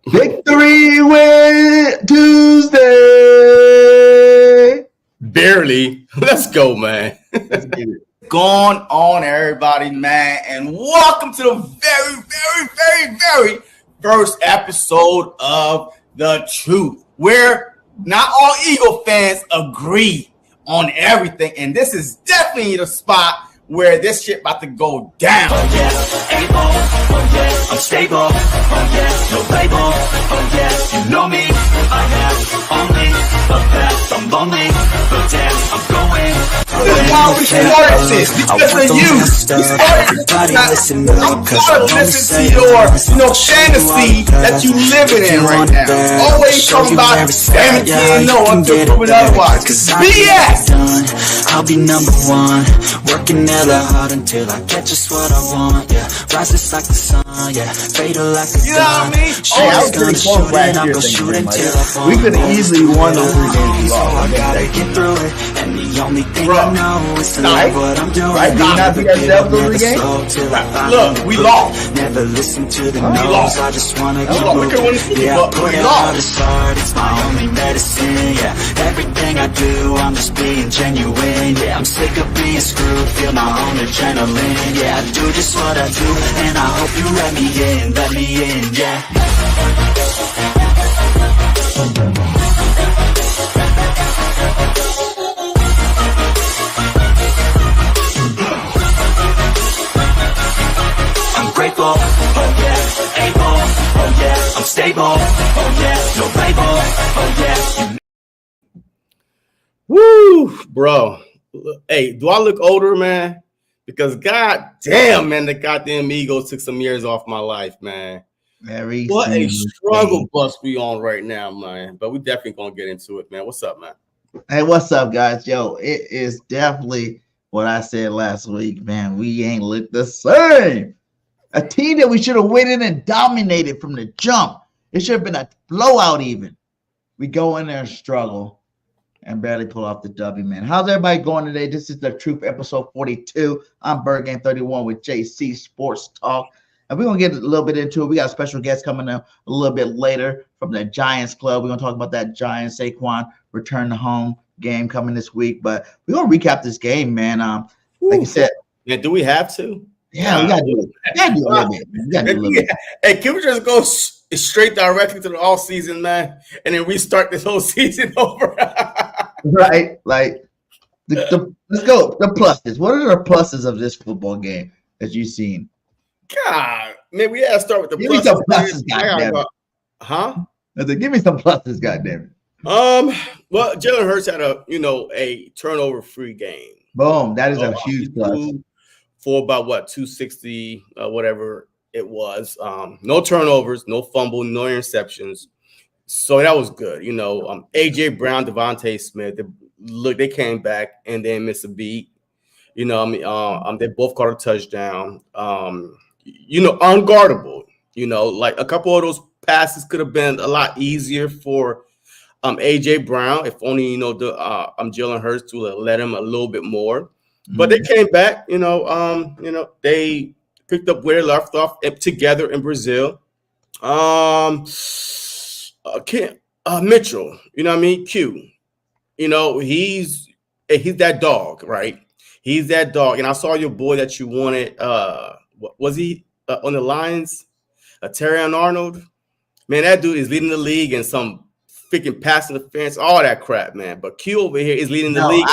Victory win Tuesday. Barely. Let's go, man. Let's get it. Going on, everybody, man, and welcome to the very first episode of The Truth, where not all Eagle fans agree on everything, and this is definitely the spot where this shit about to go down. Oh yes, able. Oh yes, I'm stable. Oh yes, no label. Oh yes, you know me. I have only the best. I'm lonely, but damn, I'm going. This is why we started this, because of you. We started this. I'm tired of listening to your, fantasy that you living in right now. Always talking about, damn it, you know, until proven otherwise. BS! I'll be number one, working hella hard until I get just what I want. Yeah, rises like the sun. Yeah, fatal like a You know what I mean? Hey, I was pretty close last year. We could have easily won those 3 games we lost. I gotta get through it, and the only thing I know is to love what I'm doing. Right? Do you not think ourselves those 3 games? Look, we lost. Never listen to the We no's. lost. I just wanna That's keep what we moving. can win the Super Yeah, Bowl, but put we it lost. hard as hard. It's my only medicine. Yeah, everything I do, I'm just being genuine. Yeah, I'm sick of being screwed. Feel my own adrenaline. Yeah, I do just what I do, and I hope you let me in. Let me in. Yeah. I'm grateful, oh yes, able, oh yes, I'm stable, oh yes, no label, oh yes. Woo, bro. Hey, do I look older, man? Because god damn, man, the goddamn Eagles took some years off my life, man. Very What a soon. struggle bus we on right now, man. But we definitely gonna get into it, man. What's up, man? Hey, what's up, guys? Yo, it is definitely what I said last week, man. We ain't looked the same. A team that we should have went in and dominated from the jump. It should have been a blowout even. We go in there and struggle and barely pull off the W, man. How's everybody going today? This is The Truth, episode 42. I'm Birdgang 31 with JC Sports Talk. And we're going to get a little bit into it. We got a special guest coming up a little bit later from the Giants Club. We're going to talk about that Giants Saquon return to home game coming this week. But we're going to recap this game, man. Like you said. Yeah, do we have to? Yeah, we got to do it. We got to do a little bit. We got to do a little bit. Hey, can we just go straight directly to the off season, man, and then restart this whole season over? Right? Like, let's go. The pluses. What are the pluses of this football game that you've seen? God, man, we gotta start with the Give me pluses. some pluses, goddammit. Huh? I said, give me some pluses, goddammit. Well, Jalen Hurts had a turnover-free game. Boom. That is a huge plus. For about 260, whatever it was. No turnovers, no fumble, no interceptions. So that was good. AJ Brown, Devontae Smith, they came back and then missed a beat. They both caught a touchdown. Unguardable. Like a couple of those passes could have been a lot easier for AJ Brown if only Jalen Hurts to let him a little bit more. But they came back, they picked up where they left off together in Brazil. Mitchell, Q, he's that dog, right? He's that dog. And I saw your boy that you wanted. Was he on the Lions? Terrion Arnold? Man, that dude is leading the league in some freaking pass interference, all that crap, man. But Q over here is leading the league.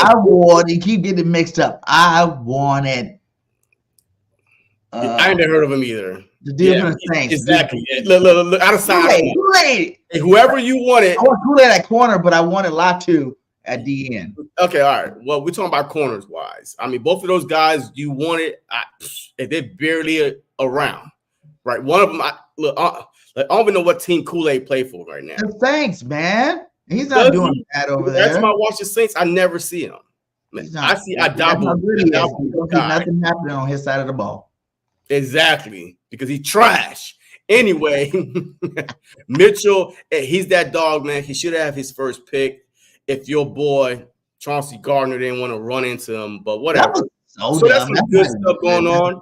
You keep getting mixed up. I wanted. I ain't never heard of him either. The deal for the Saints. Exactly. Look, out of sight. Kool-Aid. Hey, whoever you wanted. I want Kool-Aid at corner, but I wanted Latu at the end. Okay, all right. Well, we're talking about corners wise. I mean, both of those guys you wanted, they're barely around, right? One of them, I don't even know what team Kool-Aid play for right now. Thanks, man. He's not doing that over there. That's my Washington Saints. I never see him. I dabble. Nothing happening on his side of the ball. Exactly, because he's trash. Anyway, Mitchell, he's that dog, man. He should have his first pick if your boy Chauncey Gardner didn't want to run into him, but whatever. So that's some good stuff going on.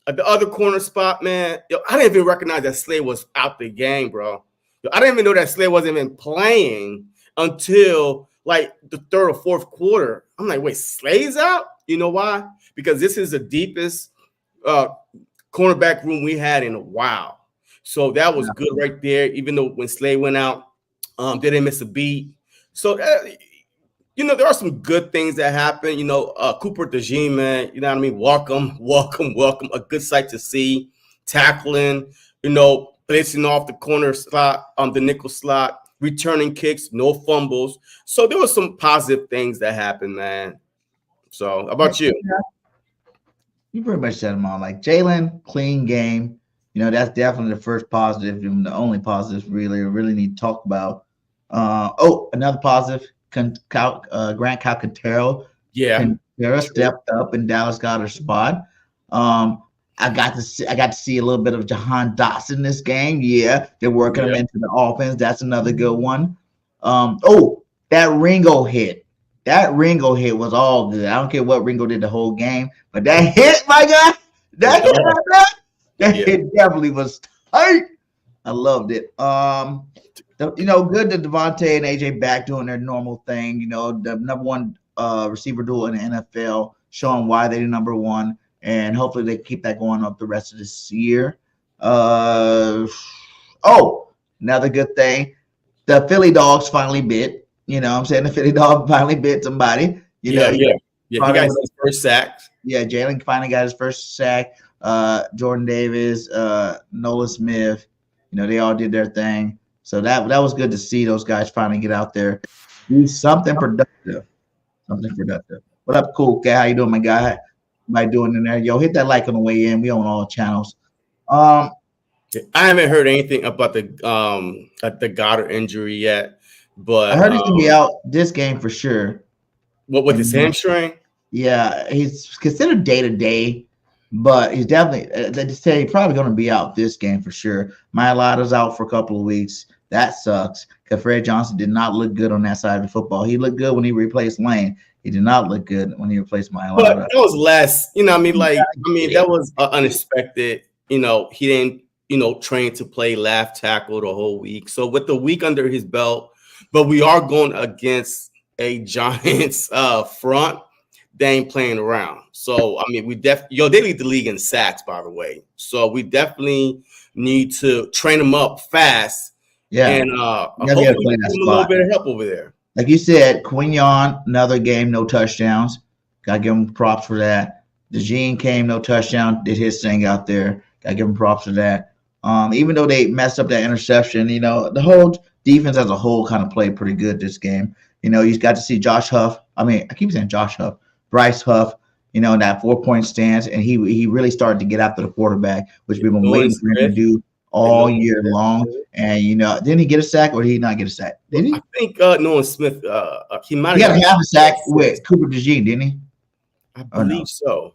And At the other corner spot, man, yo, I didn't even recognize that Slade was out the game, bro. Yo, I didn't even know that Slade wasn't even playing until like the third or fourth quarter. I'm like, wait, Slade's out? You know why? Because this is the deepest cornerback room we had in a while. So that was good right there, even though when Slade went out, they didn't miss a beat. So, there are some good things that happen. Cooper Dejean, man, you know what I mean? Welcome. A good sight to see. Tackling, blitzing off the corner slot, the nickel slot, returning kicks, no fumbles. So there were some positive things that happened, man. So how about you? You pretty much said them all. Like Jalen, clean game. That's definitely the first positive and the only positive really need to talk about. Another positive. Grant Calcaterra. Yeah, Calcaterra stepped up in Dallas Goedert's spot. I got to see a little bit of Jahan Dotson this game. Yeah, they're working him into the offense. That's another good one. That Ringo hit. That Ringo hit was all good. I don't care what Ringo did the whole game, but that hit, my guy, that hit definitely was tight. I loved it. Good to Devontae and AJ back doing their normal thing. The number one receiver duel in the NFL, showing why they're number one, and hopefully they keep that going up the rest of this year. Another good thing, the Philly dogs finally bit. The Philly dog finally bit somebody. He got his first sack. Yeah, Jalen finally got his first sack. Jordan Davis, Nolan Smith, they all did their thing. So that was good to see those guys finally get out there, do something productive. What up, Cool Cat? How you doing, my guy? How you doing in there? Yo, hit that like on the way in. We on all channels. I haven't heard anything about the Goddard injury yet, but I heard he's gonna be out this game for sure. What with his hamstring? Yeah, he's considered day-to-day, but he's definitely. They say he's probably gonna be out this game for sure. Mailata's out for a couple of weeks. That sucks because Fred Johnson did not look good on that side of the football. He looked good when he replaced Lane. He did not look good when he replaced Mailata. But that was less, that was unexpected. He didn't, train to play left tackle the whole week. So with the week under his belt, but we are going against a Giants front. They ain't playing around. So, they lead the league in sacks, by the way. So we definitely need to train them up fast. Yeah, and hopefully give them a little bit of help over there. Like you said, Quignon, another game, no touchdowns. Gotta give him props for that. Dejean came, no touchdown, did his thing out there. Gotta give him props for that. Even though they messed up that interception, the whole defense as a whole kind of played pretty good this game. You got to see Josh Huff. I keep saying Josh Huff. Bryce Huff, in that 4-point stance, and he really started to get after the quarterback, which we've been waiting for him to do all year long. And didn't he get a sack or did he not get a sack? Did he? I think Nolan Smith, he might have got half a sack with Cooper Dejean, didn't he? I believe so.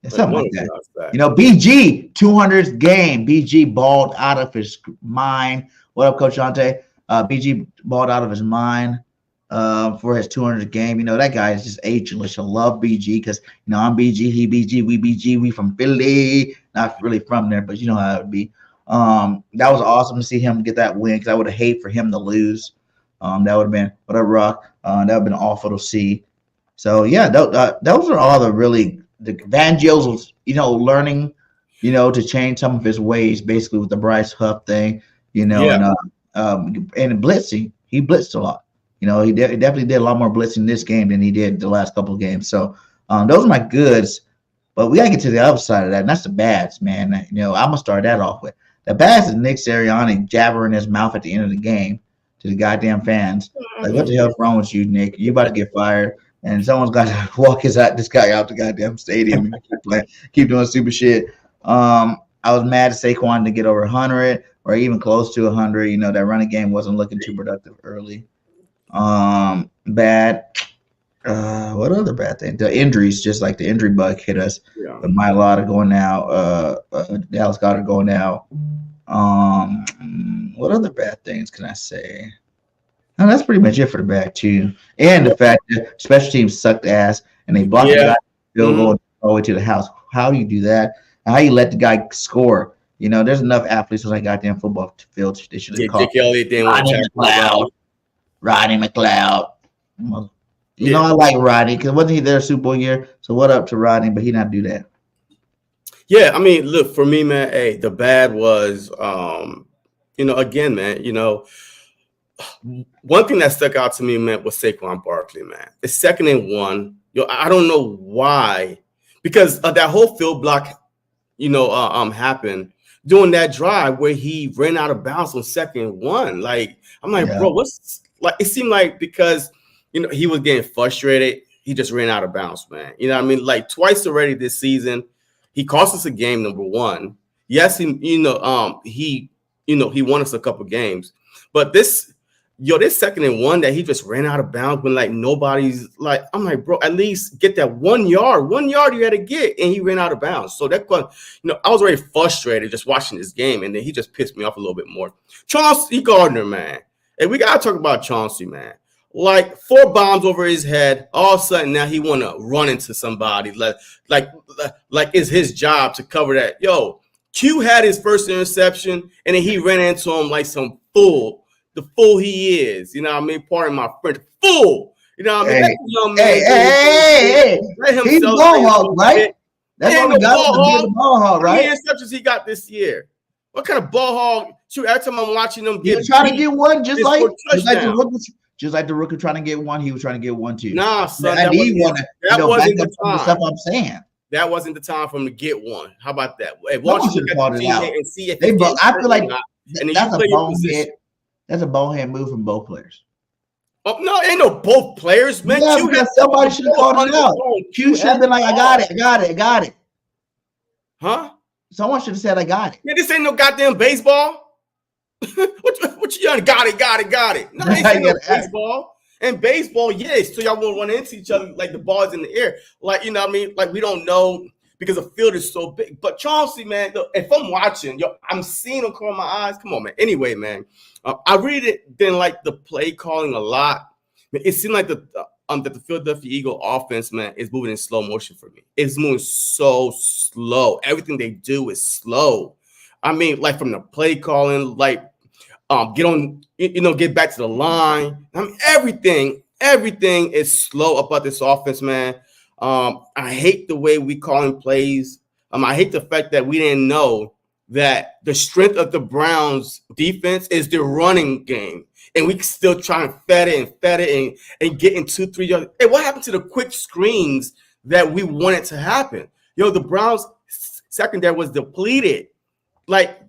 Yeah, something like that. BG 200th game. BG balled out of his mind. What up, Coach Ante? BG balled out of his mind for his 200th game. That guy is just ageless. I love BG because I'm BG, he BG, we BG, we from Philly. Not really from there, but you know how it would be. That was awesome to see him get that win because I would have hated for him to lose. That would have been what a rock. That would have been awful to see. So yeah, those are all the Vangio's was learning to change some of his ways basically with the Bryce Huff thing. And blitzing, he blitzed a lot. He definitely did a lot more blitzing this game than he did the last couple of games. So those are my goods, but we gotta get to the other side of that, and that's the bads, man. I'm gonna start that off with. The bads is Nick Sirianni jabbering his mouth at the end of the game to the goddamn fans. Like, what the hell's wrong with you, Nick? You about to get fired, and someone's got to walk this guy out the goddamn stadium and keep doing stupid shit. I was mad at Saquon to get over 100 or even close to 100. That running game wasn't looking too productive early. Bad. What other bad thing? The injuries, just like the injury bug hit us. Yeah. But Mailata going now. Dallas Goedert going now. What other bad things can I say? No, that's pretty much it for the back too. And the fact that special teams sucked ass and they blocked the field goal all the way to the house. How do you do that? how you let the guy score. You know, there's enough athletes on that goddamn football field. They should have called Jake Elliott didn't want to tackle Rodney McLeod. You Yeah. know, I like Rodney because wasn't he there Super Bowl year? So what up to Rodney? But he not do that. Yeah, I mean, look, for me, man, hey, the bad was, you know, again, man, you know, one thing that stuck out to me, man, was Saquon Barkley, man. It's 2nd and 1. Yo, I don't know why, because that whole field block, you know, happened during that drive where he ran out of bounds on 2nd and 1. Like, I'm like, bro, what's like? It seemed like because, you know, he was getting frustrated, he just ran out of bounds, man. You know what I mean? Like twice already this season, he cost us a game. Number one, yes, he won us a couple games, but this 2nd and 1 that he just ran out of bounds when like nobody's like, I'm like, bro, at least get that 1 yard. 1 yard you had to get, and he ran out of bounds. So that, you know, I was already frustrated just watching this game, and then he just pissed me off a little bit more. Chauncey Gardner, man, and we gotta talk about Chauncey, man. Like 4 bombs over his head. All of a sudden now he want to run into somebody. Like it's his job to cover that. Yo, Q had his first interception, and then he ran into him like some fool. The fool he is, you know what I mean? Pardon my French, fool. You know what I mean? Hey, that young man, hey. He's ball hog, right? That's what we got. Ball hog, right? How many interceptions he got this year? What kind of ball hog? Shoot, every time I'm watching them get, trying to get one, just like the rookie trying to get one. He was trying to get one too. Nah, son, that wasn't the time. Stuff I'm saying. That wasn't the time for him to get one. How about that? Hey, why don't you look at the teammate and see if I feel like that's a bonehead. That's a bonehead move from both players. Oh, no, ain't no both players, man. Yeah, because somebody should have called it out. Q should have been like, I got it. Huh? Someone should have said, I got it. Man, this ain't no goddamn baseball. what you done? Got it. No, this ain't no baseball. And baseball, yes, so y'all won't run into each other like the ball's in the air. Like, you know what I mean? Like, we don't know because the field is so big. But Chauncey, man, if I'm watching, I'm seeing him close my eyes. Come on, man. Anyway, man, I really didn't like the play calling a lot. It seemed like that the Philadelphia Eagle offense, man, is moving in slow motion for me. It's moving so slow. Everything they do is slow. I mean, like from the play calling, like get back to the line. I mean, everything is slow about this offense, man. I hate the way we calling plays. I hate the fact that we didn't know that the strength of the Browns defense is their running game. And we still try and fed it and get in 2-3 yards. Hey, what happened to the quick screens that we wanted to happen? The Browns secondary was depleted. Like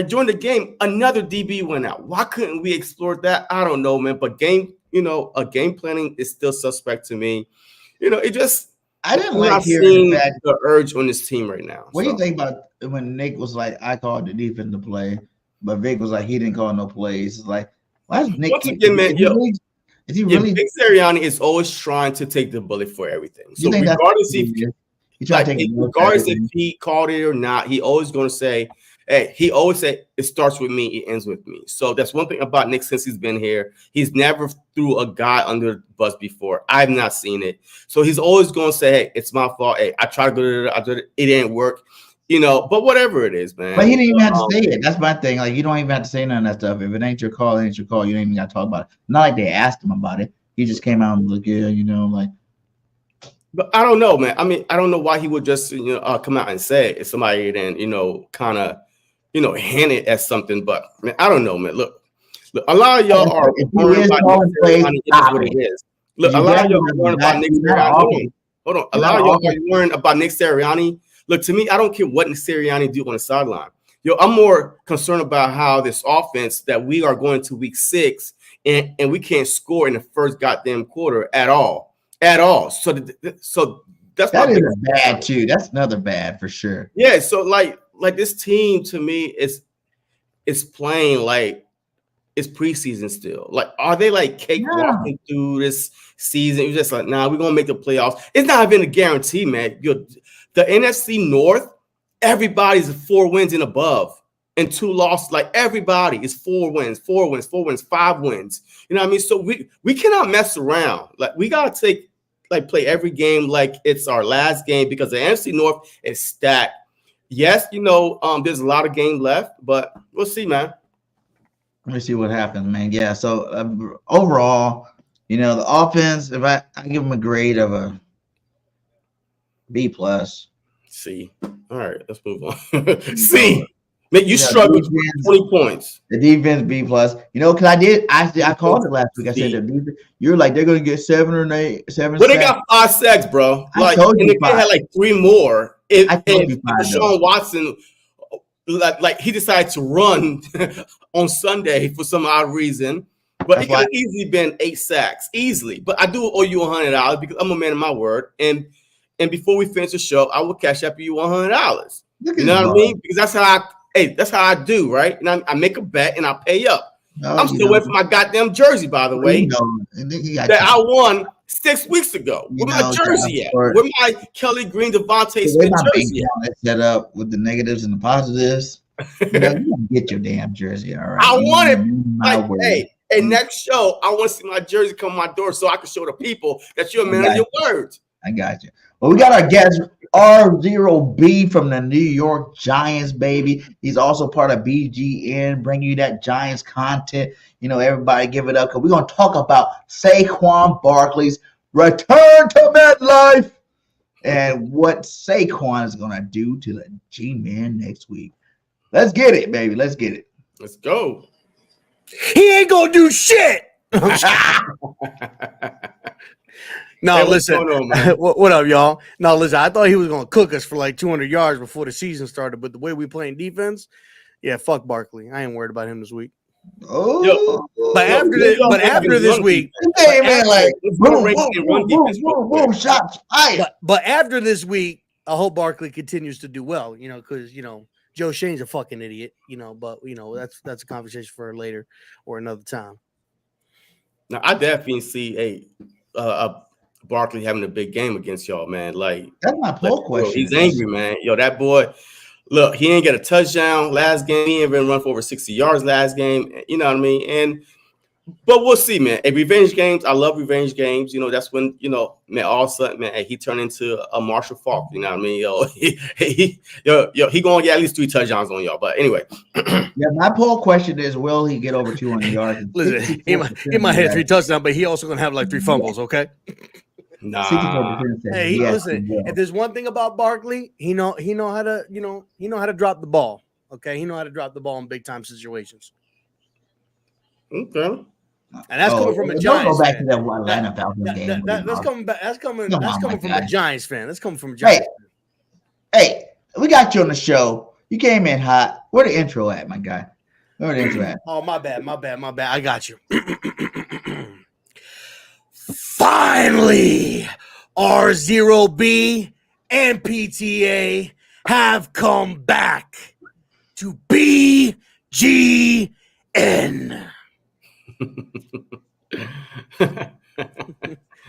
during the game, another DB went out. Why couldn't we explore that? I don't know, man. But game planning is still suspect to me. I didn't like hearing the urge on this team right now. What do you think about when Nick was like, I called the defense to play, but Vic was like, he didn't call no plays? It's like, why is Nick? Once again, man, is he really? Vic Sirianni is always trying to take the bullet for everything. So regardless if he called it or not, he always going to say, hey, he always said it starts with me, it ends with me. So that's one thing about Nick since he's been here. He's never threw a guy under the bus before. I've not seen it. So he's always going to say, hey, it's my fault. Hey, I tried to go to it didn't work. But whatever it is, man. But he didn't even have to say it. That's my thing. Like, you don't even have to say none of that stuff. If it ain't your call, it ain't your call. You don't even got to talk about it. Not like they asked him about it. He just came out and looked, like. But I don't know, man. I mean, I don't know why he would just, come out and say it. If somebody then, kind of, hint it at something. But man, I don't know, man. Look, a lot of y'all are worried about Nick Sirianni. It is what it is. Look, a lot of y'all are worried about Nick Sirianni. Hold on. A lot of y'all are worried about Nick Sirianni. Look, to me, I don't care what Nick Sirianni do on the sideline. I'm more concerned about how this offense that we are going to week 6 and we can't score in the first goddamn quarter at all. So that's bad too. That's another bad for sure. Yeah. So like this team to me is playing like it's preseason still. Like, are they like cakewalking through this season? You're just like, nah, we're gonna make the playoffs. It's not even a guarantee, man. The NFC North, everybody's 4 wins and above, and 2 losses. Like everybody is 4 wins, 5 wins. You know what I mean? So we cannot mess around. Like we gotta play every game like it's our last game because the NFC North is stacked. Yes, there's a lot of game left, but we'll see, man. Let me see what happens, man. Yeah. So overall, the offense, if I give them a grade of a B plus. C. All right, let's move on. C. Man, you struggled with 20 points. The defense B plus. Because I called it last week. I said the defense. You're like they're gonna get 7 or 8, 7. Well, they got 5 sacks, bro. I told you they had like 3 more. I told you 5. Deshaun Watson, like he decided to run on Sunday for some odd reason, but it could have easily been 8 sacks, easily. But I do owe you $100 because I'm a man of my word. And before we finish the show, I will cash up you $100. You know what I mean? Because that's how I do, right? And I make a bet and I pay up. No, I'm still waiting for my goddamn jersey, by the way, that I won 6 weeks ago. Where my jersey at? Where my Kelly Green Devontae Smith jersey at? Set up with the negatives and the positives. You don't get your damn jersey, all right? I want it. Hey, next show, I want to see my jersey come my door so I can show the people that you're a man of your words. I got you. Well, we got our guest R0B from the New York Giants, baby. He's also part of BGN, bringing you that Giants content. Everybody give it up because we're going to talk about Saquon Barkley's return to MetLife and what Saquon is going to do to the G-Man next week. Let's get it, baby. Let's get it. Let's go. He ain't going to do shit. No, hey, listen. On, what up, y'all? No, listen. I thought he was going to cook us for like 200 yards before the season started, but the way we playing defense, yeah, fuck Barkley. I ain't worried about him this week. Oh, but after this week, shots fired. But after this week, I hope Barkley continues to do well. Because Joe Shane's a fucking idiot. But that's a conversation for later or another time. Now, I definitely see a Barkley having a big game against y'all, man. Like that's my poll question. He's angry, man. That boy. Look, he ain't get a touchdown last game. He ain't even run for over 60 yards last game. You know what I mean? But we'll see, man. Revenge games. I love revenge games. That's when man. All of a sudden, man, he turned into a Marshall Faulk. You know what I mean? He gonna get at least 3 touchdowns on y'all. But anyway, yeah. My poll question is: will he get over 200 yards? Listen, he might hit 3 touchdowns, but he also gonna have like 3 fumbles. Okay. Nah. Hey, listen. If there's one thing about Barkley, he know how to drop the ball. Okay, he know how to drop the ball in big time situations. Okay. And that's coming from a Giants go back fan. To that one game. That's coming back. That's coming from a Giants fan. That's coming from a Giants fan. Hey, we got you on the show. You came in hot. Where the intro at, my guy? Where the intro at? Oh, my bad. I got you. Finally, R0B and PTA have come back to BGN. I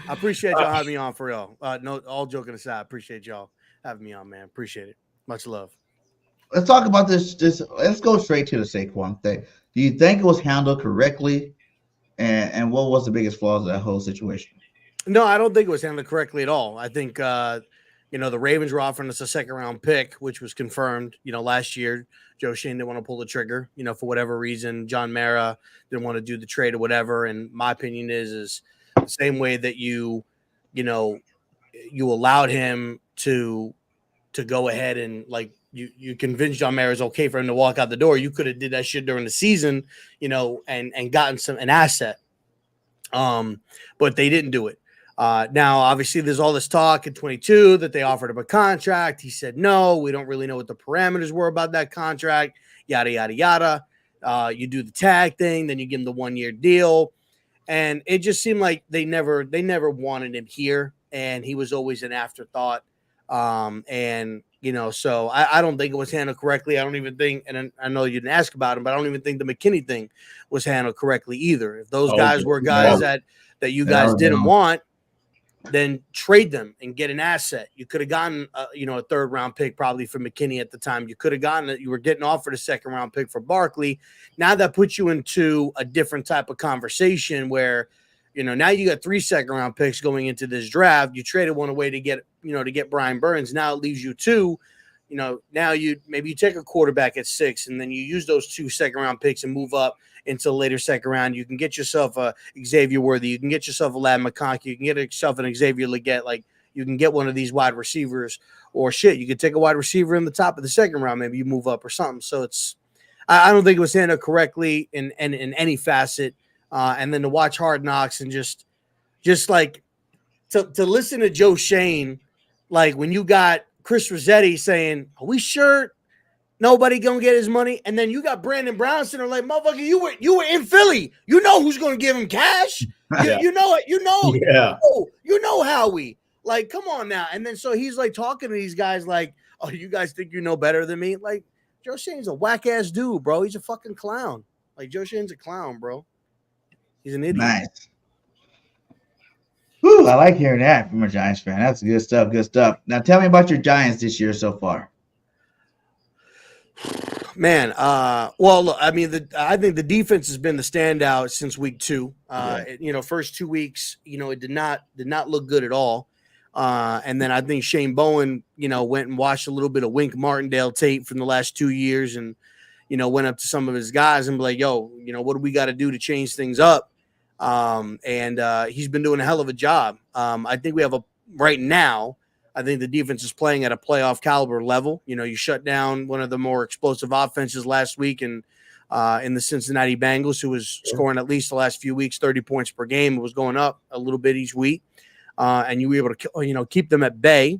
appreciate y'all having me on for real. No, all joking aside, I appreciate y'all having me on, man. Appreciate it. Much love. Let's talk about this. Let's go straight to the Saquon thing. Do you think it was handled correctly? And what was the biggest flaws of that whole situation? No, I don't think it was handled correctly at all. I think, the Ravens were offering us a 2nd-round pick, which was confirmed, last year. Joe Shane didn't want to pull the trigger, for whatever reason. John Mara didn't want to do the trade or whatever. And my opinion is the same way that you allowed him to go ahead and you convinced John Mara it's okay for him to walk out the door. You could have did that shit during the season, and gotten an asset. But they didn't do it. Now, obviously, there's all this talk in 22 that they offered him a contract. He said, no, we don't really know what the parameters were about that contract, yada, yada, yada. You do the tag thing, then you give him the 1-year deal. And it just seemed like they never wanted him here. And he was always an afterthought. So I don't think it was handled correctly. I don't even think, and I know you didn't ask about him, but I don't even think the McKinney thing was handled correctly either. If those guys were guys that you guys didn't want, then trade them and get an asset. You could have gotten, a 3rd-round pick probably for McKinney at the time. You could have gotten it. You were getting offered a 2nd-round pick for Barkley. Now that puts you into a different type of conversation where, now you got 3 2nd-round picks going into this draft. You traded one away to get Brian Burns. Now it leaves you 2, now you take a quarterback at 6, and then you use those 2 second-round picks and move up into the later second round. You can get yourself a Xavier Worthy. You can get yourself a Ladd McConkey. You can get yourself an Xavier Legette. Like, you can get one of these wide receivers, or shit, you could take a wide receiver in the top of the second round. Maybe you move up or something. So I don't think it was handled correctly in any facet. And then to watch Hard Knocks and just like to listen to Joe Shane, like when you got Chris Rossetti saying, "Are we sure nobody gonna get his money?" And then you got Brandon Brown sitting there like, "Motherfucker, you were in Philly. You know who's gonna give him cash. You know it. You know Howie. Like, come on now." And then so he's like talking to these guys like, "Oh, you guys think you know better than me?" Like, Joe Shane's a whack ass dude, bro. He's a fucking clown. Like, Joe Shane's a clown, bro. He's an idiot. Nice. Whew, I like hearing that from a Giants fan. That's good stuff. Good stuff. Now, tell me about your Giants this year so far. Man, well, look, I mean, I think the defense has been the standout since week 2. First 2 weeks, it did not look good at all. And then I think Shane Bowen, went and watched a little bit of Wink Martindale tape from the last 2 years, and went up to some of his guys and be like, "Yo, what do we got to do to change things up?" And he's been doing a hell of a job. I think we have right now, I think the defense is playing at a playoff caliber level. You shut down one of the more explosive offenses last week in the Cincinnati Bengals, who was scoring at least the last few weeks 30 points per game. It was going up a little bit each week, and you were able to keep them at bay.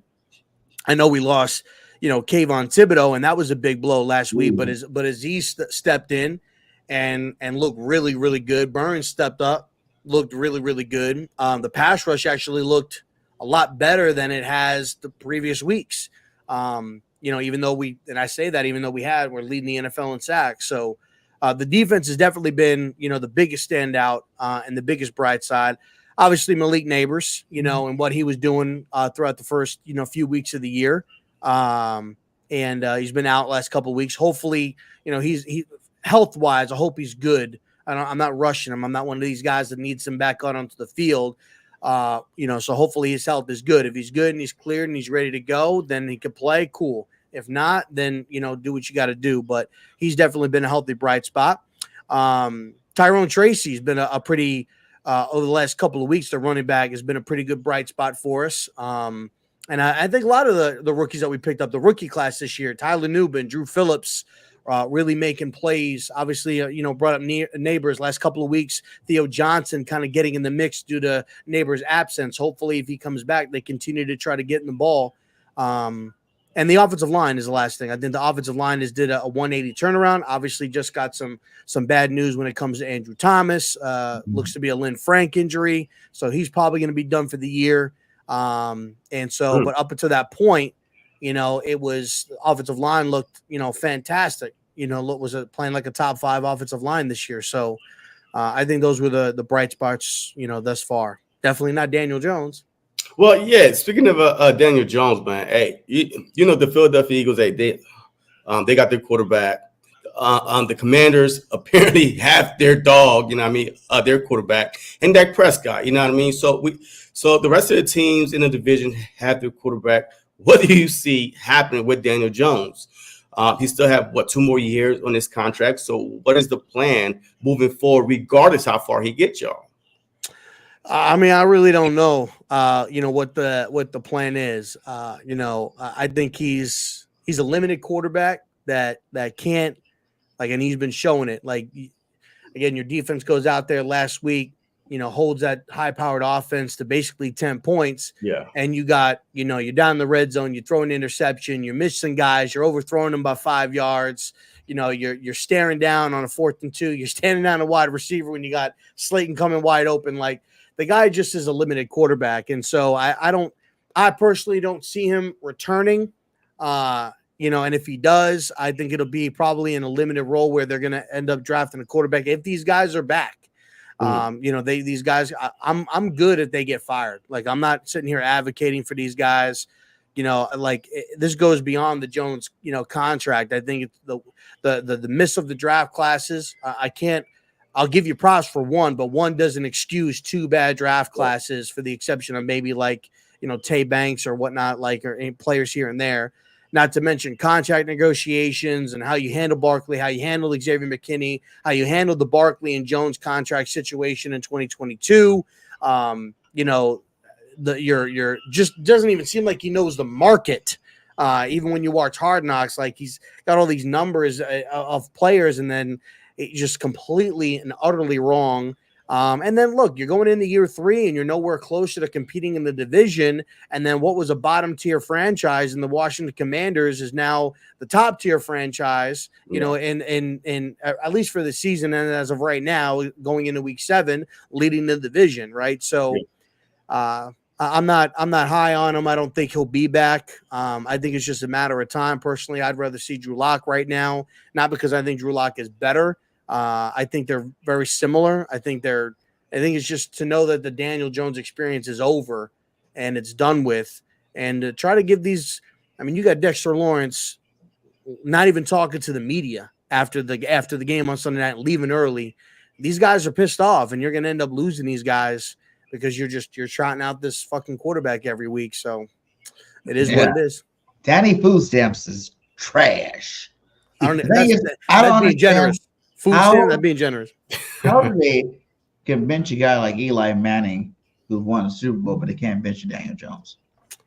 I know we lost Kayvon Thibodeau, and that was a big blow last week. But as he stepped in and looked really, really good, Burns stepped up, looked really, really good. The pass rush actually looked a lot better than it has the previous weeks. Even though we're leading the NFL in sacks. So the defense has definitely been, the biggest standout and the biggest bright side. Obviously, Malik Neighbors, and what he was doing throughout the first, few weeks of the year. And he's been out last couple of weeks. Hopefully, he health-wise, I hope he's good. I'm not rushing him. I'm not one of these guys that needs him back out onto the field. So hopefully his health is good. If he's good and he's cleared and he's ready to go, then he can play. Cool. If not, then, do what you got to do. But he's definitely been a healthy, bright spot. Tyrone Tracy's been a pretty, over the last couple of weeks, the running back has been a pretty good bright spot for us. And I think a lot of the rookies that we picked up, the rookie class this year, Tyler Newbin, Drew Phillips, really making plays. Obviously, brought up Neighbors last couple of weeks. Theo Johnson kind of getting in the mix due to Neighbors' absence. Hopefully, if he comes back, they continue to try to get in the ball. And the offensive line is the last thing. I think the offensive line did a 180 turnaround. Obviously, just got some bad news when it comes to Andrew Thomas. Looks to be a Lynn Frank injury, so he's probably going to be done for the year. But up until that point, it was offensive line looked, fantastic. Was playing like a top 5 offensive line this year. So I think those were the bright spots, thus far. Definitely not Daniel Jones. Well, yeah. Speaking of Daniel Jones, man, hey, the Philadelphia Eagles, hey, they got their quarterback. The Commanders apparently have their dog, their quarterback, and Dak Prescott, you know what I mean? So the rest of the teams in the division have their quarterback. What do you see happening with Daniel Jones? He still have 2 more years on his contract. So what is the plan moving forward, regardless how far he gets y'all? I really don't know. What the plan is. I think he's a limited quarterback that can't, and he's been showing it. Again, your defense goes out there last week, holds that high-powered offense to basically 10 points. Yeah. And you got, you're down in the red zone, you throw an interception, you're missing guys, you're overthrowing them by 5 yards. You're staring down on a 4th and 2. You're standing down a wide receiver when you got Slayton coming wide open. The guy just is a limited quarterback. And so I personally don't see him returning. And if he does, I think it'll be probably in a limited role where they're going to end up drafting a quarterback if these guys are back. These guys, I'm good if they get fired. I'm not sitting here advocating for these guys. This goes beyond the Jones, contract. I think it's the miss of the draft classes. I'll give you props for one, but one doesn't excuse 2 bad draft classes, for the exception of maybe Tay Banks or whatnot, or any players here and there. not to mention contract negotiations and how you handle Barkley, how you handle Xavier McKinney, how you handled the Barkley and Jones contract situation in 2022. You know, you're just doesn't even seem like he knows the market. Even when you watch Hard Knocks, like he's got all these numbers of players, and then it's just completely and utterly wrong. And then look, you're going into year 3 and you're nowhere closer to competing in the division. And then what was a bottom tier franchise in the Washington Commanders is now the top tier franchise, you know, in at least for the season. And as of right now, going into week 7, leading the division. Right. So, I'm not high on him. I don't think he'll be back. I think it's just a matter of time. Personally, I'd rather see Drew Lock right now, not because I think Drew Lock is better. I think they're very similar. I think it's just to know that the Daniel Jones experience is over and it's done with, and to try to give these. I mean, you got Dexter Lawrence not even talking to the media after the game on Sunday night, leaving early. These guys are pissed off, and you're going to end up losing these guys because you're trotting out this fucking quarterback every week. So it is what it is. Danny Food Stamps is trash. I don't. That's being generous. Food stamp, that's being generous. How do they can bench a guy like Eli Manning who won a Super Bowl, but they can't bench Daniel Jones?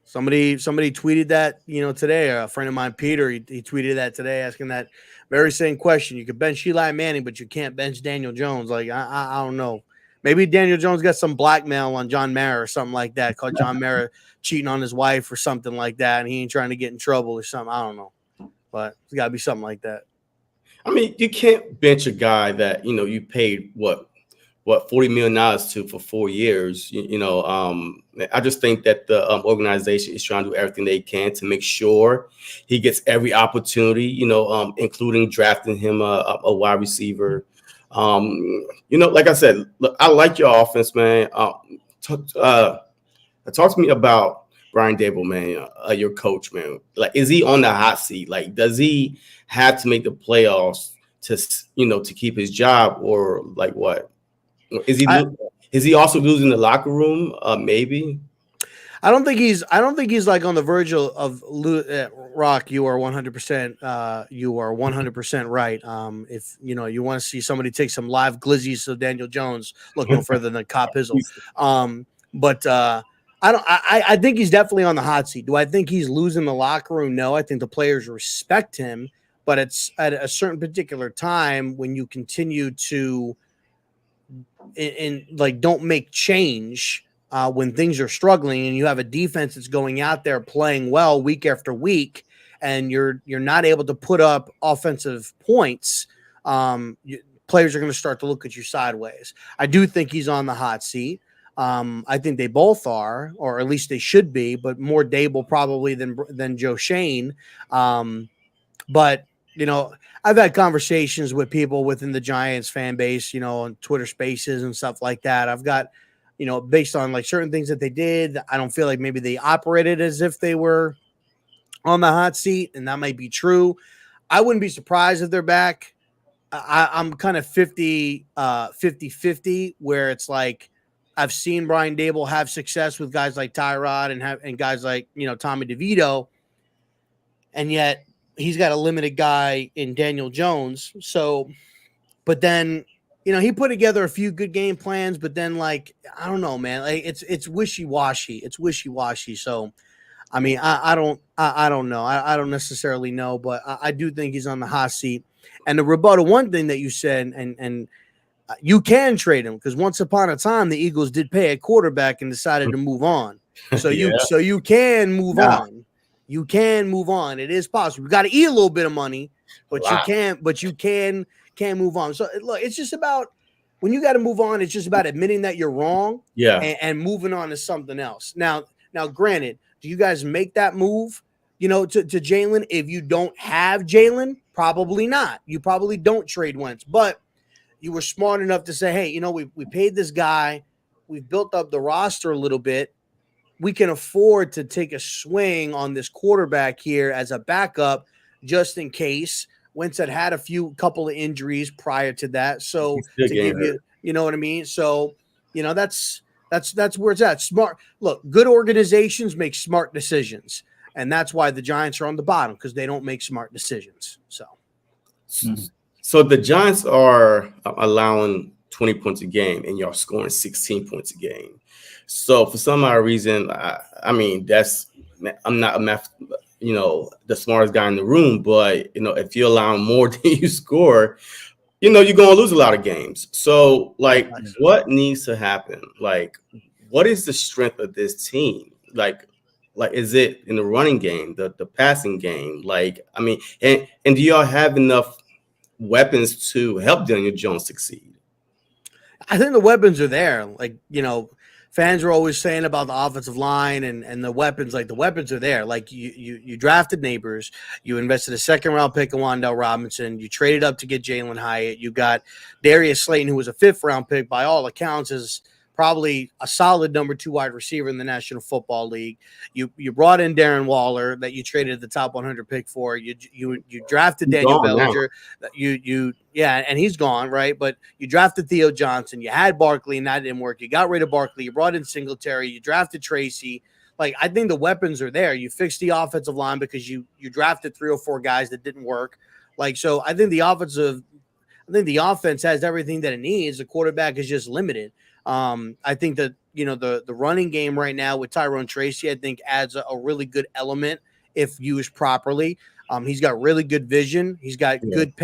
Somebody tweeted that, you know, today. A friend of mine, Peter, he tweeted that today, asking that very same question. You could bench Eli Manning, but you can't bench Daniel Jones. Like, I don't know. Maybe Daniel Jones got some blackmail on John Mara or something like that. Caught John Mara cheating on his wife or something like that, and he ain't trying to get in trouble or something. I don't know, but it's got to be something like that. I mean, you can't bench a guy that, you know, you paid what $40 million to for 4 years. I just think that the organization is trying to do everything they can to make sure he gets every opportunity, including drafting him a wide receiver. Like I said, look, I like your offense, man. Talk to me about Brian Daboll, man, your coach, man. Like, is he on the hot seat? Like, does he have to make the playoffs to keep his job, or like what? Is he also losing the locker room? Maybe. I don't think he's like on the verge of Rock. You are 100%. You are 100% right. If you want to see somebody take some live glizzies of Daniel Jones, look no further than Cop Hizzle. But I think he's definitely on the hot seat. Do I think he's losing the locker room? No, I think the players respect him, but it's at a certain particular time when you continue to don't make change when things are struggling, and you have a defense that's going out there playing well week after week, and you're not able to put up offensive points. Players are going to start to look at you sideways. I do think he's on the hot seat. I think they both are, or at least they should be, but more Daboll probably than Joe Shane. But I've had conversations with people within the Giants fan base, on Twitter Spaces and stuff like that. I've got, based on like certain things that they did, I don't feel like maybe they operated as if they were on the hot seat, and that might be true. I wouldn't be surprised if they're back. I'm kind of 50-50, where it's like I've seen Brian Daboll have success with guys like Tyrod and guys like, Tommy DeVito, and yet he's got a limited guy in Daniel Jones. So, but then, he put together a few good game plans, but then I don't know, man, like it's wishy-washy. It's wishy-washy. So, I mean, I don't know. I don't necessarily know, but I do think he's on the hot seat. And to rebuttal one thing that you said, and you can trade him, because once upon a time, the Eagles did pay a quarterback and decided to move on. So you can move on. You can move on. It is possible. You got to eat a little bit of money, but you can move on. So look, it's just about when you got to move on. It's just about admitting that you're wrong, and moving on to something else. Now, granted, do you guys make that move, to Jalen? If you don't have Jalen, probably not. You probably don't trade Wentz, but you were smart enough to say, hey, we paid this guy. We've built up the roster a little bit. We can afford to take a swing on this quarterback here as a backup, just in case. Wentz had a couple of injuries prior to that. So to give you know what I mean? So, that's where it's at. Smart. Look, good organizations make smart decisions. And that's why the Giants are on the bottom, because they don't make smart decisions. So the Giants are allowing 20 points a game, and y'all scoring 16 points a game. So for some odd reason, I mean, I'm not a math, the smartest guy in the room, but if you allow more than you score, you're going to lose a lot of games. So like, what needs to happen? Like, what is the strength of this team? Like, is it in the running game, the passing game? Like, I mean, and do y'all have enough weapons to help Daniel Jones succeed? I think the weapons are there. Like, fans are always saying about the offensive line and the weapons. Like, the weapons are there. Like, you drafted Neighbors. You invested a second-round pick in Wan'Dale Robinson. You traded up to get Jalen Hyatt. You got Darius Slayton, who was a fifth-round pick, by all accounts, is probably a solid number 2 wide receiver in the National Football League. You brought in Darren Waller that you traded the top 100 pick for. You drafted Daniel Bellinger. And he's gone, right? But you drafted Theo Johnson. You had Barkley, and that didn't work. You got rid of Barkley. You brought in Singletary. You drafted Tracy. Like, I think the weapons are there. You fixed the offensive line because you drafted 3 or 4 guys that didn't work. Like, so I think the offense has everything that it needs. The quarterback is just limited. I think that, the running game right now with Tyrone Tracy, I think adds a really good element if used properly. He's got really good vision. He's got good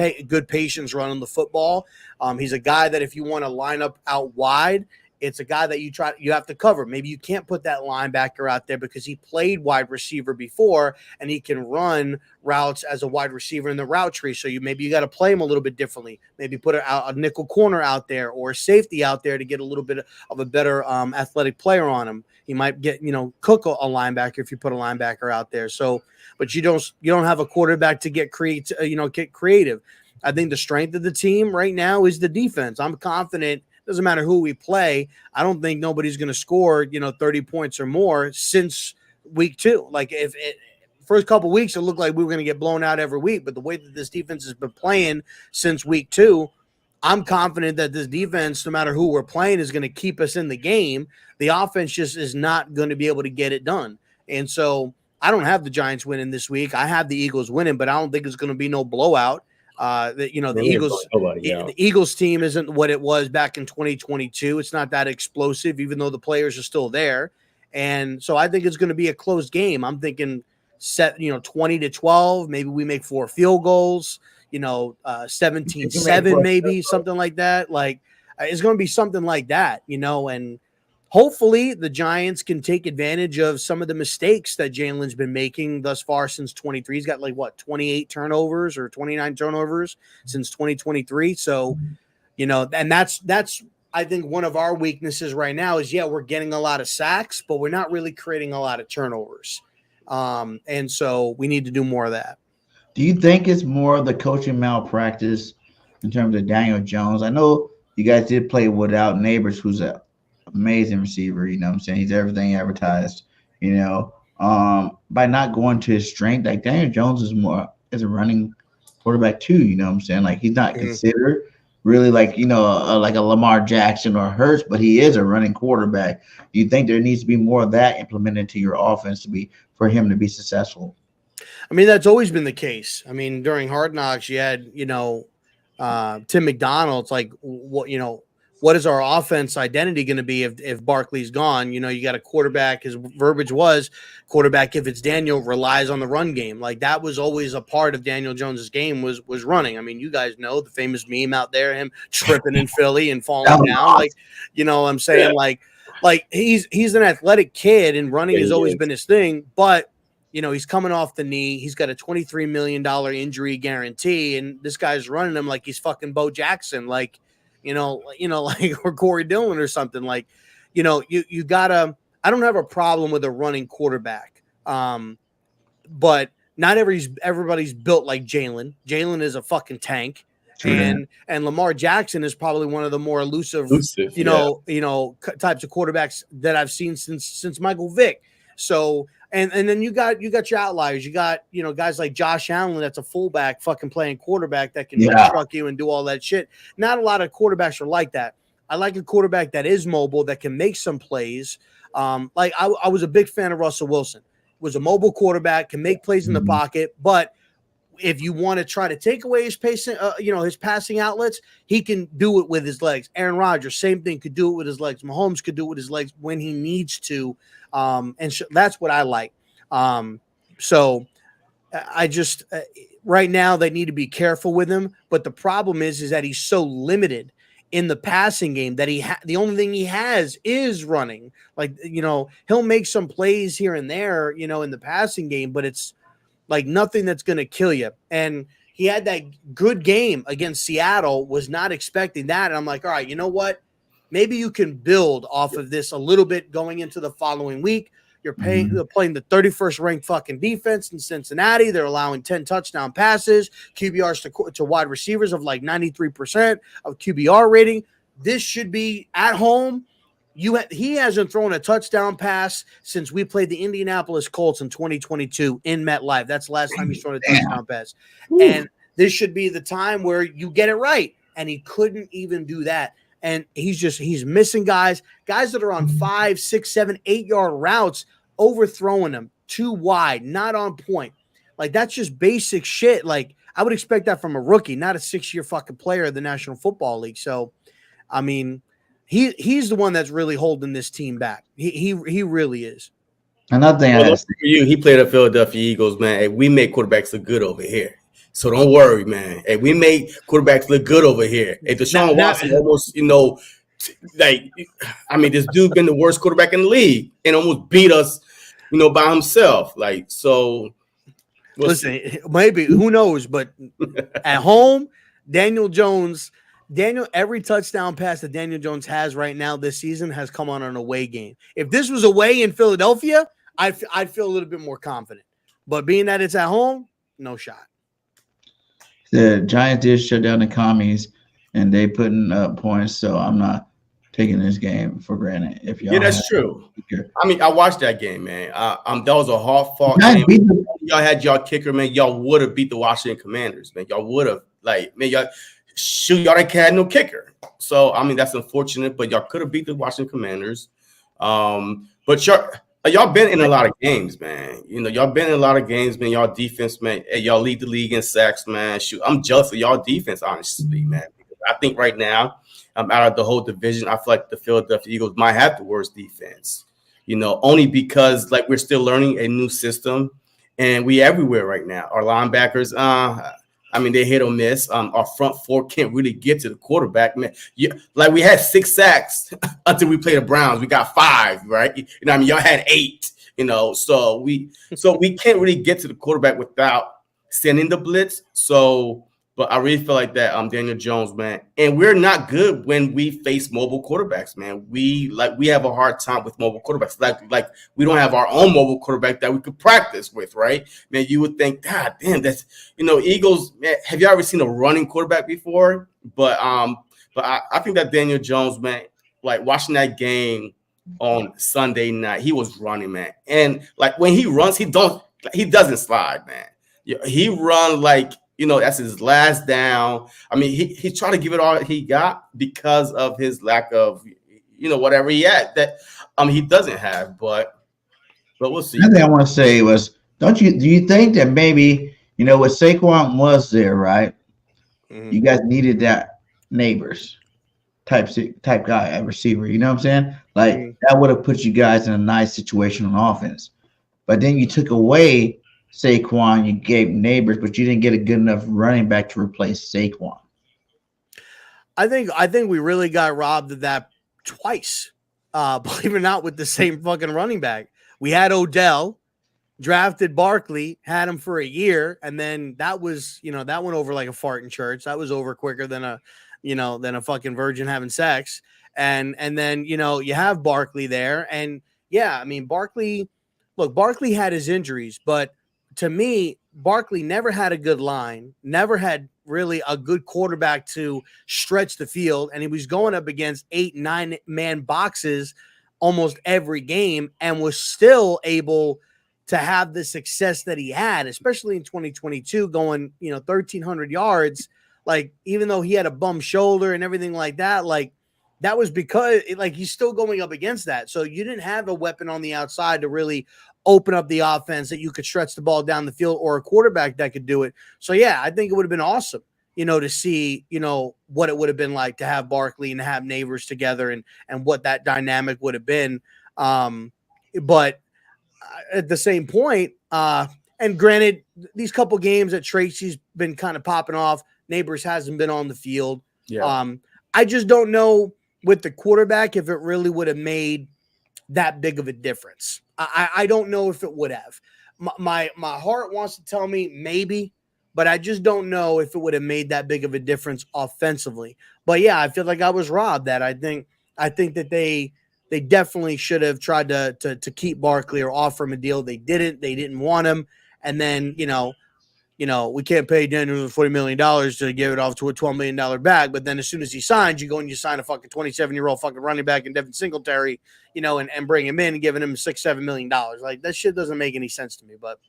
patience running the football. He's a guy that if you want to line up out wide, it's a guy that you have to cover. Maybe you can't put that linebacker out there because he played wide receiver before and he can run routes as a wide receiver in the route tree. So maybe you got to play him a little bit differently. Maybe put a nickel corner out there or a safety out there to get a little bit of a better athletic player on him. He might get, cook a linebacker if you put a linebacker out there. So, but you don't have a quarterback to get creative. I think the strength of the team right now is the defense. I'm confident. Doesn't matter who we play. I don't think nobody's going to score, 30 points or more since week 2. Like, if first couple weeks, it looked like we were going to get blown out every week. But the way that this defense has been playing since week 2, I'm confident that this defense, no matter who we're playing, is going to keep us in the game. The offense just is not going to be able to get it done. And so I don't have the Giants winning this week. I have the Eagles winning, but I don't think it's going to be no blowout. The Eagles team isn't what it was back in 2022. It's not that explosive, even though the players are still there. And so I think it's going to be a close game. I'm thinking 20-12. Maybe we make 4 field goals, 17-7, maybe something like that. Like, it's going to be something like that, and hopefully the Giants can take advantage of some of the mistakes that Jalen's been making thus far since 23. He's got 28 turnovers or 29 turnovers since 2023. So, and that's I think one of our weaknesses right now is, we're getting a lot of sacks, but we're not really creating a lot of turnovers. And so we need to do more of that. Do you think it's more of the coaching malpractice in terms of Daniel Jones? I know you guys did play without Neighbors, who's a amazing receiver, what I'm saying? He's everything advertised, by not going to his strength. Like, Daniel Jones is a running quarterback too, what I'm saying? Like, he's not considered really like a Lamar Jackson or Hurts, but he is a running quarterback. Do you think there needs to be more of that implemented to your offense for him to be successful? I mean, that's always been the case. I mean, during Hard Knocks, you had Tim McDonald. It's like, what is our offense identity going to be if Barkley's gone? You got a quarterback. His verbiage was quarterback, if it's Daniel, relies on the run game. Like, that was always a part of Daniel Jones's game was running. I mean, you guys know the famous meme out there, him tripping in Philly and falling down. Like, what I'm saying? Yeah. Like he's an athletic kid, and running has always been his thing. But, he's coming off the knee. He's got a $23 million injury guarantee, and this guy's running him like he's fucking Bo Jackson. Like, or Corey Dillon or something. Like, you gotta. I don't have a problem with a running quarterback, but not everybody's built like Jalen. Jalen is a fucking tank, and Lamar Jackson is probably one of the more elusive types of quarterbacks that I've seen since Michael Vick. So. And then you got your outliers. You got, guys like Josh Allen, that's a fullback fucking playing quarterback that can truck you and do all that shit. Not a lot of quarterbacks are like that. I like a quarterback that is mobile, that can make some plays. I was a big fan of Russell Wilson. was a mobile quarterback, can make plays in the pocket, but if you want to try to take away his pacing, his passing outlets, he can do it with his legs. Aaron Rodgers, same thing, could do it with his legs. Mahomes could do it with his legs when he needs to. That's what I like. So I just right now they need to be careful with him. But the problem is that he's so limited in the passing game that the only thing he has is running. Like, he'll make some plays here and there, in the passing game, but it's like nothing that's going to kill you. And he had that good game against Seattle, was not expecting that. And I'm like, all right, you know what? Maybe you can build off of this a little bit going into the following week. They're playing the 31st ranked fucking defense in Cincinnati. They're allowing 10 touchdown passes, QBRs to wide receivers of like 93% of QBR rating. This should be at home. He hasn't thrown a touchdown pass since we played the Indianapolis Colts in 2022 in MetLife. That's the last time he's thrown a touchdown pass. Ooh. And this should be the time where you get it right. And he couldn't even do that. And he's missing guys that are on 5, 6, 7, 8 yard routes, overthrowing them too wide, not on point. Like, that's just basic shit. Like, I would expect that from a rookie, not a 6-year fucking player of the National Football League. So, I mean, he's the one that's really holding this team back. He really is. Another thing for you, he played at Philadelphia Eagles, man. Hey, we make quarterbacks look good over here. So don't worry, man. Hey, we make quarterbacks look good over here. Hey, Deshaun Watson almost, this dude been the worst quarterback in the league and almost beat us, by himself. Like, so. Listen, maybe, who knows? But at home, every touchdown pass that Daniel Jones has right now this season has come on an away game. If this was away in Philadelphia, I'd feel a little bit more confident. But being that it's at home, no shot. The Giants did shut down the commies, and they putting up points, so I'm not taking this game for granted. If y'all, that's true. I mean, I watched that game, man. That was a hard-fought game. Y'all had y'all kicker, man. Y'all would have beat the Washington Commanders, man. Y'all would have, y'all didn't had no kicker. So, I mean, that's unfortunate, but y'all could have beat the Washington Commanders. But y'all been in a lot of games, man. Y'all been in a lot of games, man. Y'all defense, man. Hey, y'all lead the league in sacks, man. Shoot, I'm jealous of y'all defense, honestly, man. Because I think right now, out of the whole division, I feel like the Philadelphia Eagles might have the worst defense. Only because we're still learning a new system, and we everywhere right now. Our linebackers, they hit or miss. Our front four can't really get to the quarterback, man. We had 6 sacks until we played the Browns. We got 5, right? Y'all had 8. So we can't really get to the quarterback without sending the blitz. So, but I really feel like that Daniel Jones, man. And we're not good when we face mobile quarterbacks, man. We have a hard time with mobile quarterbacks. Like we don't have our own mobile quarterback that we could practice with, right? Man, you would think, God damn, that's Eagles, man, have you ever seen a running quarterback before? But I think that Daniel Jones, man, watching that game on Sunday night, he was running, man. And when he runs, he doesn't slide, man. He run that's his last down. I mean, he tried to give it all he got because of his lack of, whatever he had that he doesn't have. But we'll see. Another thing I want to say was, do you think that maybe, with Saquon was there, right? Mm-hmm. You guys needed that neighbors type guy at receiver. You know what I'm saying? That would have put you guys in a nice situation on offense. But then you took away Saquon, you gave neighbors, but you didn't get a good enough running back to replace Saquon. I think we really got robbed of that twice. Believe it or not, with the same fucking running back. We had Odell, drafted Barkley, had him for a year, and then that was, that went over like a fart in church. That was over quicker than a fucking virgin having sex. And then, you have Barkley there. And yeah, I mean, Barkley had his injuries, but to me, Barkley never had a good line, never had really a good quarterback to stretch the field, and he was going up against 8, 9-man boxes almost every game and was still able to have the success that he had, especially in 2022, going, 1,300 yards. Even though he had a bum shoulder and everything like that, that was because like he's still going up against that. So you didn't have a weapon on the outside to really open up the offense that you could stretch the ball down the field, or a quarterback that could do it. So yeah, I think it would have been awesome, to see, what it would have been like to have Barkley and to have Neighbors together, and what that dynamic would have been. But at the same point, and granted, these couple games that Tracy's been kind of popping off, Neighbors hasn't been on the field. Yeah. I just don't know with the quarterback if it really would have made that big of a difference. I don't know if it would have. My heart wants to tell me maybe, but I just don't know if it would have made that big of a difference offensively. But yeah, I feel like I was robbed. That I think that they definitely should have tried to keep Barkley or offer him a deal. They didn't. They didn't want him. And then we can't pay Daniels $40 million to give it off to a $12 million bag. But then as soon as he signs, you go and you sign a fucking 27-year-old fucking running back in Devin Singletary, and bring him in and giving him $6-7 million. Like, that shit doesn't make any sense to me. But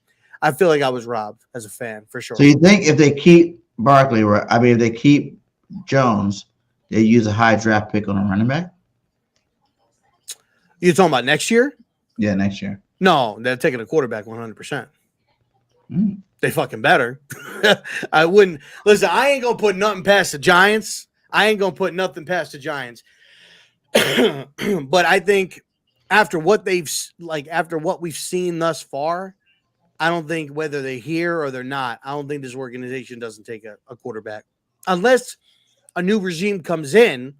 I feel like I was robbed as a fan for sure. So you think if they keep Barkley, if they keep Jones, they use a high draft pick on a running back? You talking about next year? Yeah, next year. No, they're taking a quarterback 100%. They fucking better. I wouldn't listen. I ain't gonna put nothing past the Giants. But I think after what we've seen thus far, I don't think whether they're here or they're not, I don't think this organization doesn't take a quarterback unless a new regime comes in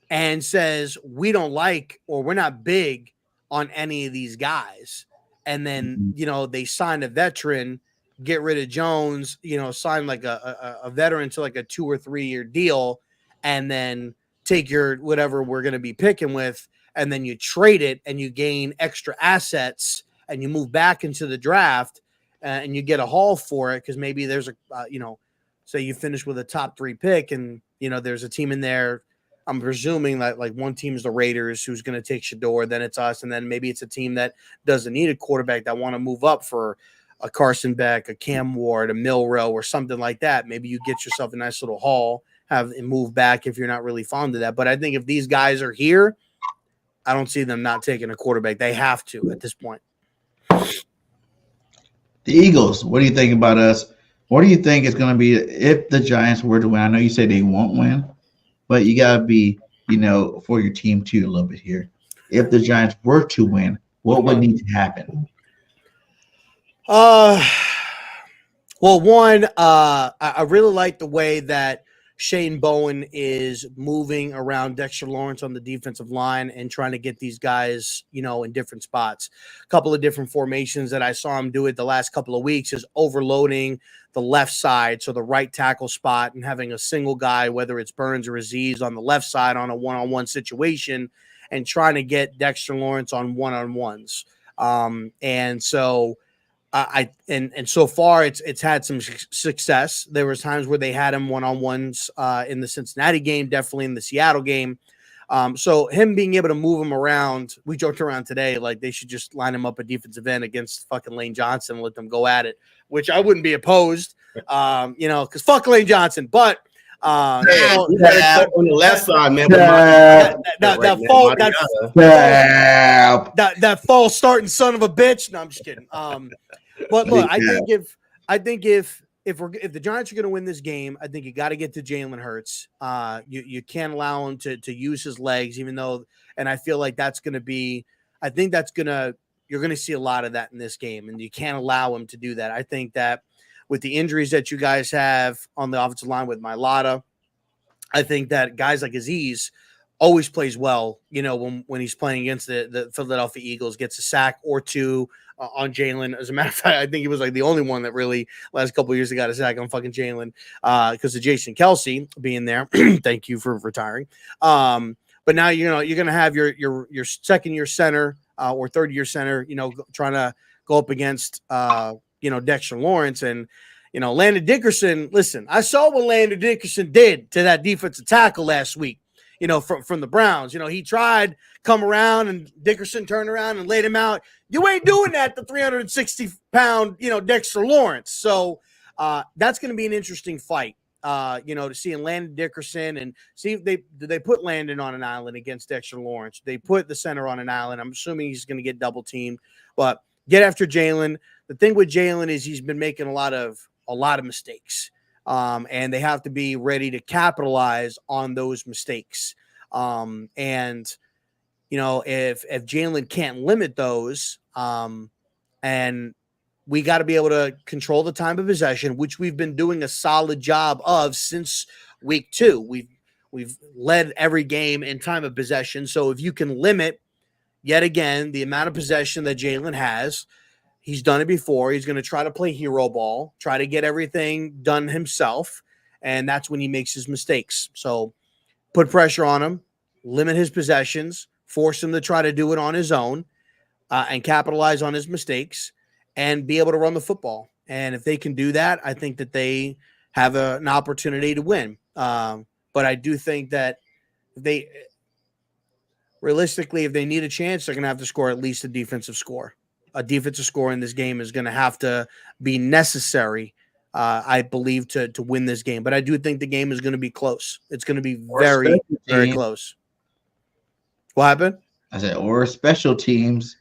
and says we don't like or we're not big on any of these guys, and then they sign a veteran. Get rid of Jones, sign like a veteran to like a 2 or 3 year deal, and then take your whatever we're going to be picking with, and then you trade it and you gain extra assets and you move back into the draft and you get a haul for it because maybe there's a, say you finish with a top 3 pick and, there's a team in there. I'm presuming that like one team is the Raiders who's going to take Shador, then it's us, and then maybe it's a team that doesn't need a quarterback that want to move up for a Carson Beck, a Cam Ward, a Milrow, or something like that. Maybe you get yourself a nice little haul, have and move back if you're not really fond of that. But I think if these guys are here, I don't see them not taking a quarterback. They have to at this point. The Eagles, what do you think about us? What do you think is going to be if the Giants were to win? I know you say they won't win, but you got to be, for your team too a little bit here. If the Giants were to win, what would need to happen? Well, one, I really like the way that Shane Bowen is moving around Dexter Lawrence on the defensive line and trying to get these guys, in different spots. A couple of different formations that I saw him do it the last couple of weeks is overloading the left side, so the right tackle spot, and having a single guy, whether it's Burns or Aziz, on the left side on a one-on-one situation, and trying to get Dexter Lawrence on one-on-ones. And so so far it's had some success. There was times where they had him one-on-ones in the Cincinnati game, definitely in the Seattle game. So him being able to move him around, we joked around today, like they should just line him up a defensive end against fucking Lane Johnson and let them go at it, which I wouldn't be opposed, because fuck Lane Johnson. But on the left side, man. That false starting son of a bitch. No, I'm just kidding. But look, I think if the Giants are going to win this game, I think you got to get to Jalen Hurts. You can't allow him to use his legs, even though, and I feel like you're going to see a lot of that in this game, and you can't allow him to do that. I think that with the injuries that you guys have on the offensive line with Mailata, I think that guys like Aziz always plays well, when he's playing against the Philadelphia Eagles, gets a sack or two on Jalen. As a matter of fact, I think he was like the only one that really last couple of years got a sack on fucking Jalen because of Jason Kelsey being there. Thank you for retiring. But now, you're going to have your second year center or third year center, trying to go up against, Dexter Lawrence and, Landon Dickerson. Listen, I saw what Landon Dickerson did to that defensive tackle last week. From the Browns. He tried come around and Dickerson turned around and laid him out. You ain't doing that to 360-pound, Dexter Lawrence. So that's going to be an interesting fight. to seeing Landon Dickerson and see if they put Landon on an island against Dexter Lawrence. They put the center on an island. I'm assuming he's going to get double teamed, but get after Jalen. The thing with Jalen is he's been making a lot of mistakes, and they have to be ready to capitalize on those mistakes. And if Jalen can't limit those, and we got to be able to control the time of possession, which we've been doing a solid job of since week 2. We've led every game in time of possession. So if you can limit yet again the amount of possession that Jalen has, he's done it before. He's going to try to play hero ball, try to get everything done himself, and that's when he makes his mistakes. So put pressure on him, limit his possessions, force him to try to do it on his own, and capitalize on his mistakes, and be able to run the football. And if they can do that, I think that they have an opportunity to win. But I do think that realistically, if they need a chance, they're going to have to score at least a defensive score. A defensive score in this game is going to have to be necessary, I believe, to win this game. But I do think the game is going to be close. It's going to be very, very close. What happened? I said, or special teams.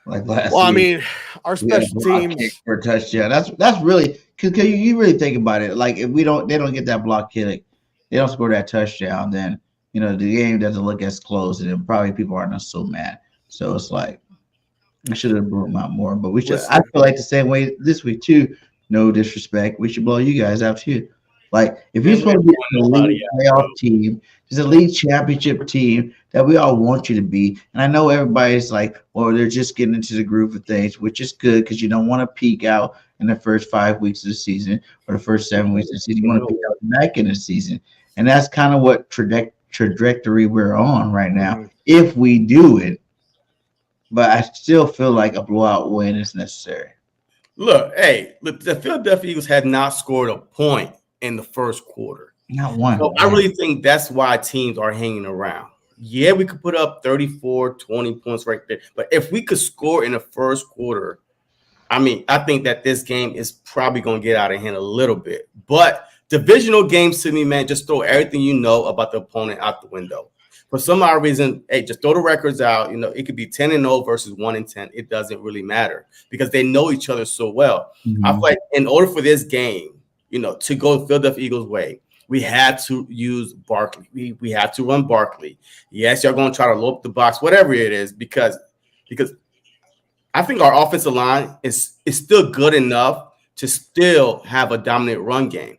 Like last well, week, I mean, our special teams for a touchdown. That's really because you really think about it. Like if they don't get that block kick, they don't score that touchdown, then the game doesn't look as close, and then probably people aren't so mad. So it's like I should have brought them out more, but we should. I feel like the same way this week too. No disrespect, we should blow you guys out too. Like if you're supposed to be an elite playoff team, there's a league championship team that we all want you to be. And I know everybody's like, well, they're just getting into the groove of things, which is good because you don't want to peak out in the first 5 weeks of the season or the first 7 weeks of the season. You want to peak out back in the season. And that's kind of what trajectory we're on right now, if we do it. But I still feel like a blowout win is necessary. Look, the Philadelphia Eagles had not scored a point in the first quarter. Not one. So I really think that's why teams are hanging around. Yeah, we could put up 34, 20 points right there. But if we could score in the first quarter, I mean, I think that this game is probably going to get out of hand a little bit. But divisional games to me, man, just throw everything you know about the opponent out the window. For some odd reason, just throw the records out. It could be 10-0 versus 1-10. It doesn't really matter because they know each other so well. Mm-hmm. I feel like in order for this game, to go Philadelphia Eagles' way, we had to use Barkley. We had to run Barkley. Yes, you're going to try to load up the box, whatever it is, because I think our offensive line is still good enough to still have a dominant run game.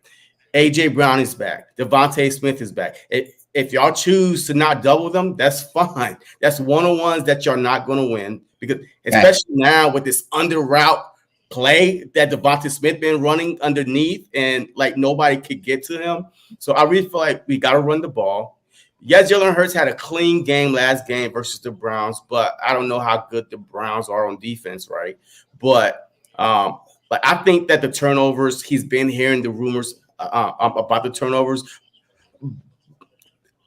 A.J. Brown is back. Devontae Smith is back. If y'all choose to not double them, that's fine. That's one-on-ones that you're not going to win because especially now with this under route play that Devontae Smith been running underneath and like nobody could get to him. So I really feel like we got to run the ball. Yes, Jalen Hurts had a clean game last game versus the Browns, but I don't know how good the Browns are on defense, right? But I think that the turnovers, he's been hearing the rumors about the turnovers,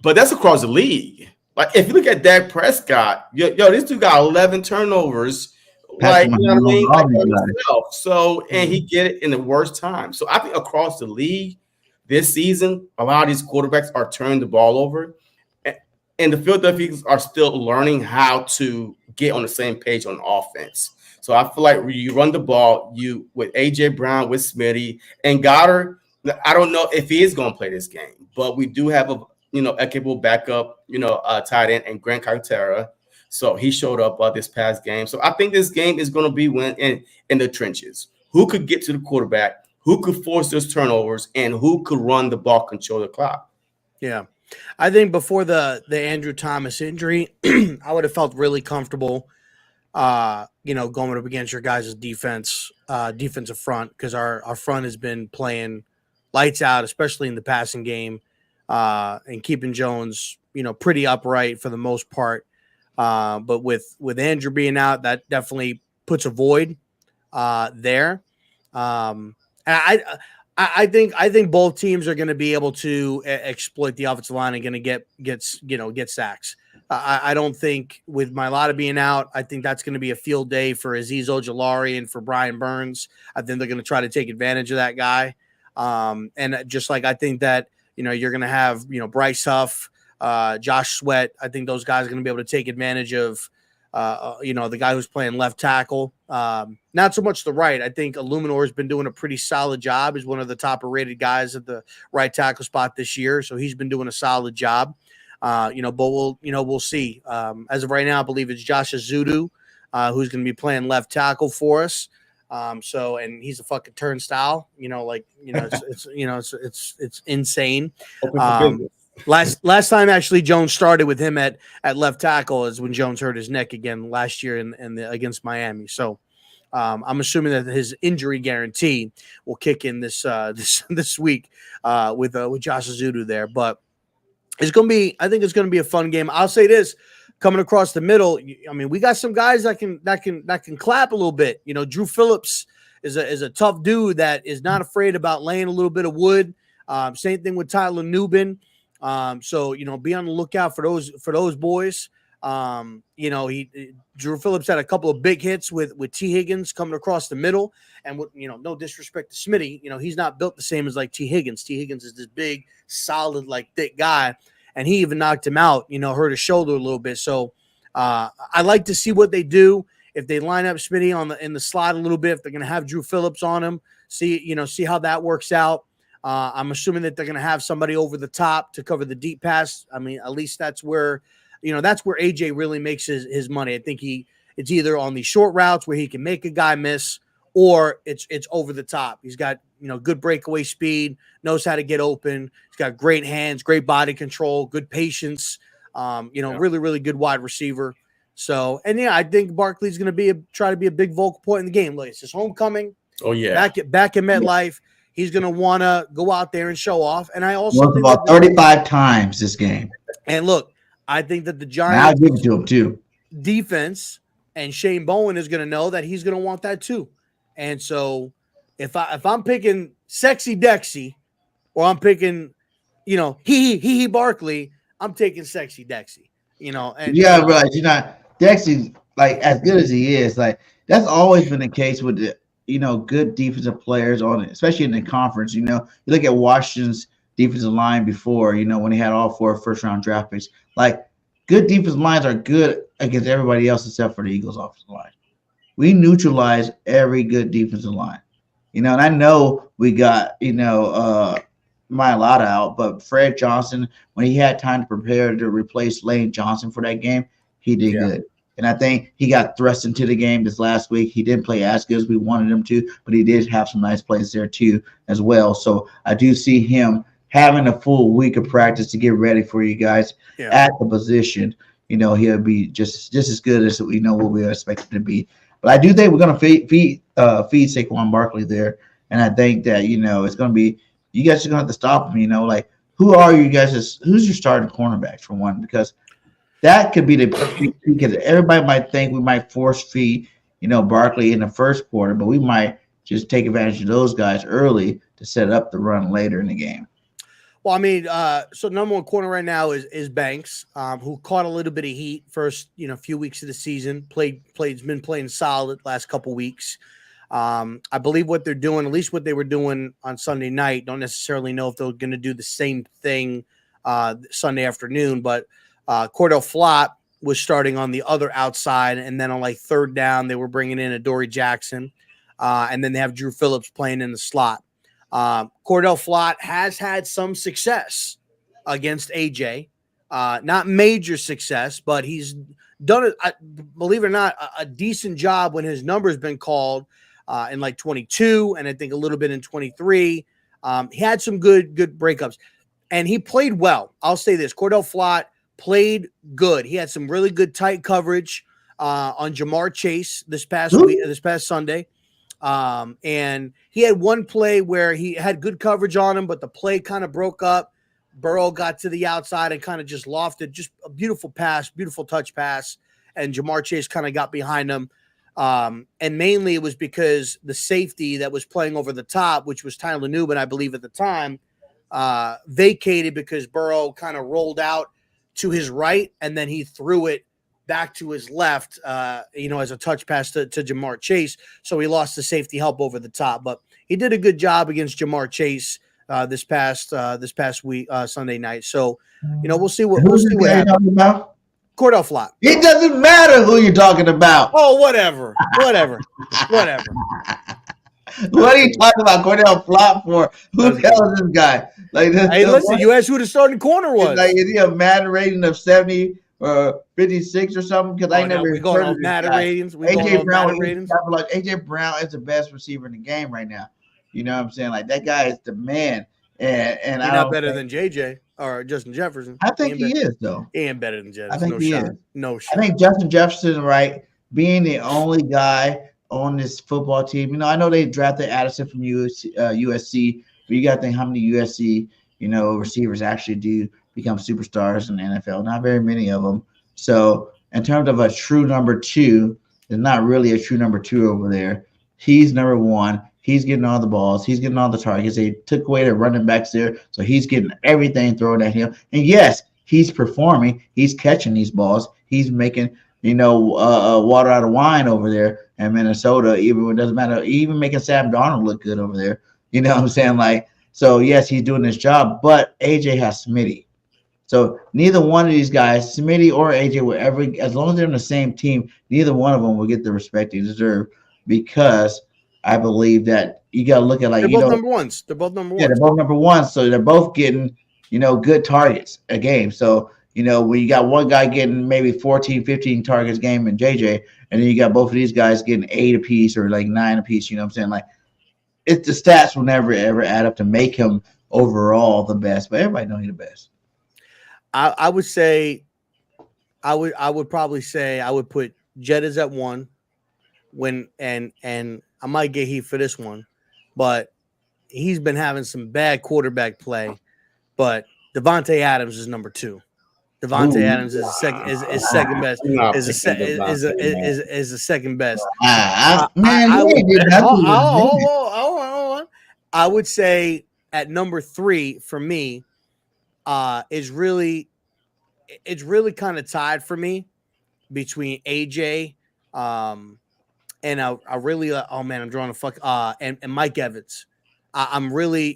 but that's across the league. Like if you look at Dak Prescott, this dude got 11 turnovers. Like, you know what I mean? Like so, and he get it in the worst time. So I think across the league this season, a lot of these quarterbacks are turning the ball over. And the Philadelphia Eagles are still learning how to get on the same page on offense. So I feel like when you run the ball, with A.J. Brown, with Smitty, and Goddard, I don't know if he is going to play this game, but we do have a capable backup, tight end and Grant Cartera. So he showed up this past game. So I think this game is going to be win in the trenches. Who could get to the quarterback? Who could force those turnovers? And who could run the ball, control the clock? Yeah. I think before the Andrew Thomas injury, I would have felt really comfortable, going up against your guys' defensive front, because our front has been playing lights out, especially in the passing game, and keeping Jones, pretty upright for the most part. But with Andrew being out, that definitely puts a void there. And I think both teams are going to be able to exploit the offensive line and going to get sacks. I don't think with Mailata being out, I think that's going to be a field day for Azeez Ojulari and for Brian Burns. I think they're going to try to take advantage of that guy. And just like I think that, you're going to have, Bryce Huff, Josh Sweat. I think those guys are going to be able to take advantage of, the guy who's playing left tackle. Not so much the right. I think Illuminor has been doing a pretty solid job. He's one of the top rated guys at the right tackle spot this year. So he's been doing a solid job. But we'll see. As of right now, I believe it's Josh Azudu, who's going to be playing left tackle for us. And he's a fucking turnstile, it's insane. Last time actually Jones started with him at left tackle is when Jones hurt his neck again last year against Miami. So I'm assuming that his injury guarantee will kick in this week with Josh Azudu there. But I think it's gonna be a fun game. I'll say this. Coming across the middle, I mean, we got some guys that can clap a little bit. Drew Phillips is a tough dude that is not afraid about laying a little bit of wood. Same thing with Tyler Nubin. So be on the lookout for those boys. Drew Phillips had a couple of big hits with T. Higgins coming across the middle, and no disrespect to Smitty, he's not built the same as like T. Higgins. T. Higgins is this big, solid, like thick guy. And he even knocked him out, hurt his shoulder a little bit. So I like to see what they do. If they line up Smitty in the slot a little bit, if they're going to have Drew Phillips on him, see how that works out. I'm assuming that they're going to have somebody over the top to cover the deep pass. I mean, at least that's where AJ really makes his money. I think it's either on the short routes where he can make a guy miss, or it's over the top. He's got good breakaway speed, knows how to get open. He's got great hands, great body control, good patience. Really, really good wide receiver. So, I think Barkley's going to try to be a big vocal point in the game. Look, it's his homecoming. Oh yeah, back in MetLife, he's going to want to go out there and show off. And I also think about 35 times this game. And look, I think that the Giants, I'll give it to him too. Defense and Shane Bowen is going to know that he's going to want that too. And so, if I'm picking Sexy Dexy, or I'm picking, he Barkley, I'm taking Sexy Dexy. And you gotta realize, Dexy's like as good as he is. Like that's always been the case with the good defensive players on it, especially in the conference. You look at Washington's defensive line before, when he had all 4 first-round draft picks. Like good defensive lines are good against everybody else except for the Eagles' offensive line. We neutralize every good defensive line. And I know we got, Mailata out, but Fred Johnson, when he had time to prepare to replace Lane Johnson for that game, he did good. And I think he got thrust into the game this last week. He didn't play as good as we wanted him to, but he did have some nice plays there too as well. So I do see him having a full week of practice to get ready for you guys at the position. He'll be just as good as we know what we expect him to be. But I do think we're going to feed Saquon Barkley there. And I think that, it's going to be – you guys are going to have to stop him, like who are you guys – who's your starting cornerbacks for one? Because that could be because everybody might think we might force feed, Barkley in the first quarter, but we might just take advantage of those guys early to set up the run later in the game. Well, I mean, so number one corner right now is Banks, who caught a little bit of heat first, few weeks of the season. Been playing solid last couple weeks. I believe what they're doing, at least what they were doing on Sunday night. Don't necessarily know if they're going to do the same thing Sunday afternoon, but Cordell Flott was starting on the other outside, and then on like third down, they were bringing in Adoree Jackson, and then they have Drew Phillips playing in the slot. Cordell Flott has had some success against AJ, not major success, but he's done it, believe it or not, a decent job when his number's been called in like 22 and I think a little bit in 23. He had some good breakups and he played well. I'll say this, Cordell Flott played good. He had some really good tight coverage on Jamar Chase this past Sunday. And he had one play where he had good coverage on him, but the play kind of broke up. Burrow got to the outside and kind of just lofted, just a beautiful pass, beautiful touch pass. And Jamar Chase kind of got behind him. And mainly it was because the safety that was playing over the top, which was Tyler Nubin, I believe at the time, vacated because Burrow kind of rolled out to his right and then he threw it back to his left, as a touch pass to Jamar Chase. So he lost the safety help over the top. But, he did a good job against Jamar Chase this past week, Sunday night. So, we'll see what happens. About? Cordell Flott. It doesn't matter who you're talking about. Oh, whatever. What are you talking about Cordell Flott for? Who the hell is this guy? Like, hey, listen, you asked who the starting corner was. Like, is he a Madden rating of 70 or 56 or something? Because I never we going on Madden ratings. AJ Brown, like AJ Brown is the best receiver in the game right now. You know what I'm saying? Like, that guy is the man. And he's not better than JJ or Justin Jefferson. I think he is, though. He ain't better than Jefferson. I think he is. No shot. I think Justin Jefferson, right, being the only guy on this football team. I know they drafted Addison from USC, but you got to think how many USC, receivers actually do become superstars in the NFL. Not very many of them. So in terms of a true number two, there's not really a true number two over there. He's number one. He's getting all the balls. He's getting all the targets. They took away the running backs there, so he's getting everything thrown at him. And yes, he's performing. He's catching these balls. He's making, water out of wine over there in Minnesota. Even it doesn't matter. Even making Sam Darnold look good over there. You know what I'm saying? Like, so yes, he's doing his job. But AJ has Smitty. So neither one of these guys, Smitty or AJ, will ever, as long as they're on the same team, neither one of them will get the respect they deserve, because I believe that you got to look at, like, they're both number ones. They're both number ones. Yeah, they're both number ones. So they're both getting, good targets a game. So, when you got one guy getting maybe 14, 15 targets a game in JJ, and then you got both of these guys getting 8 apiece or like 9 apiece, you know what I'm saying? Like, the stats will never, ever add up to make him overall the best, but everybody knows he's the best. I would say, I would probably say I would put Jettas at 1 and I might get heat for this one, but he's been having some bad quarterback play. But Devontae Adams is number 2. Devontae Adams is second best. Is the second best. Hold on. I would say at number 3 for me, it's really kind of tied for me between AJ, and I really I'm drawing a fuck and Mike Evans. I'm really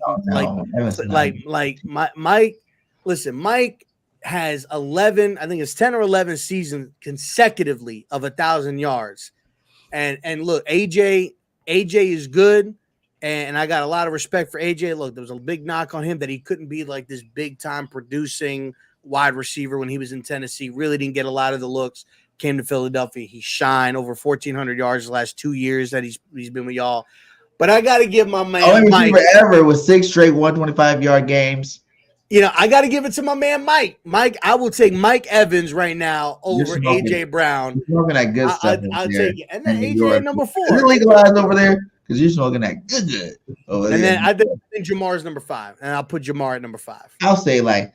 Mike. Listen, Mike has 11, I think it's 10 or 11 seasons consecutively of 1,000 yards, and look, AJ is good, and I got a lot of respect for AJ. Look, there was a big knock on him that he couldn't be like this big time producing wide receiver when he was in Tennessee. Really didn't get a lot of the looks. Came to Philadelphia, he shined over 1,400 yards the last 2 years that he's been with y'all. But I got to give my man only Mike ever with 6 straight 125-yard games. I got to give it to my man Mike. Mike, I will take Mike Evans right now over AJ Brown. You're smoking that good stuff. I'll take it. And then AJ at number 4. Is it legalized over there? Because you're smoking that good. And then I think Jamar is number 5, and I'll put Jamar at number 5. I'll say AJ,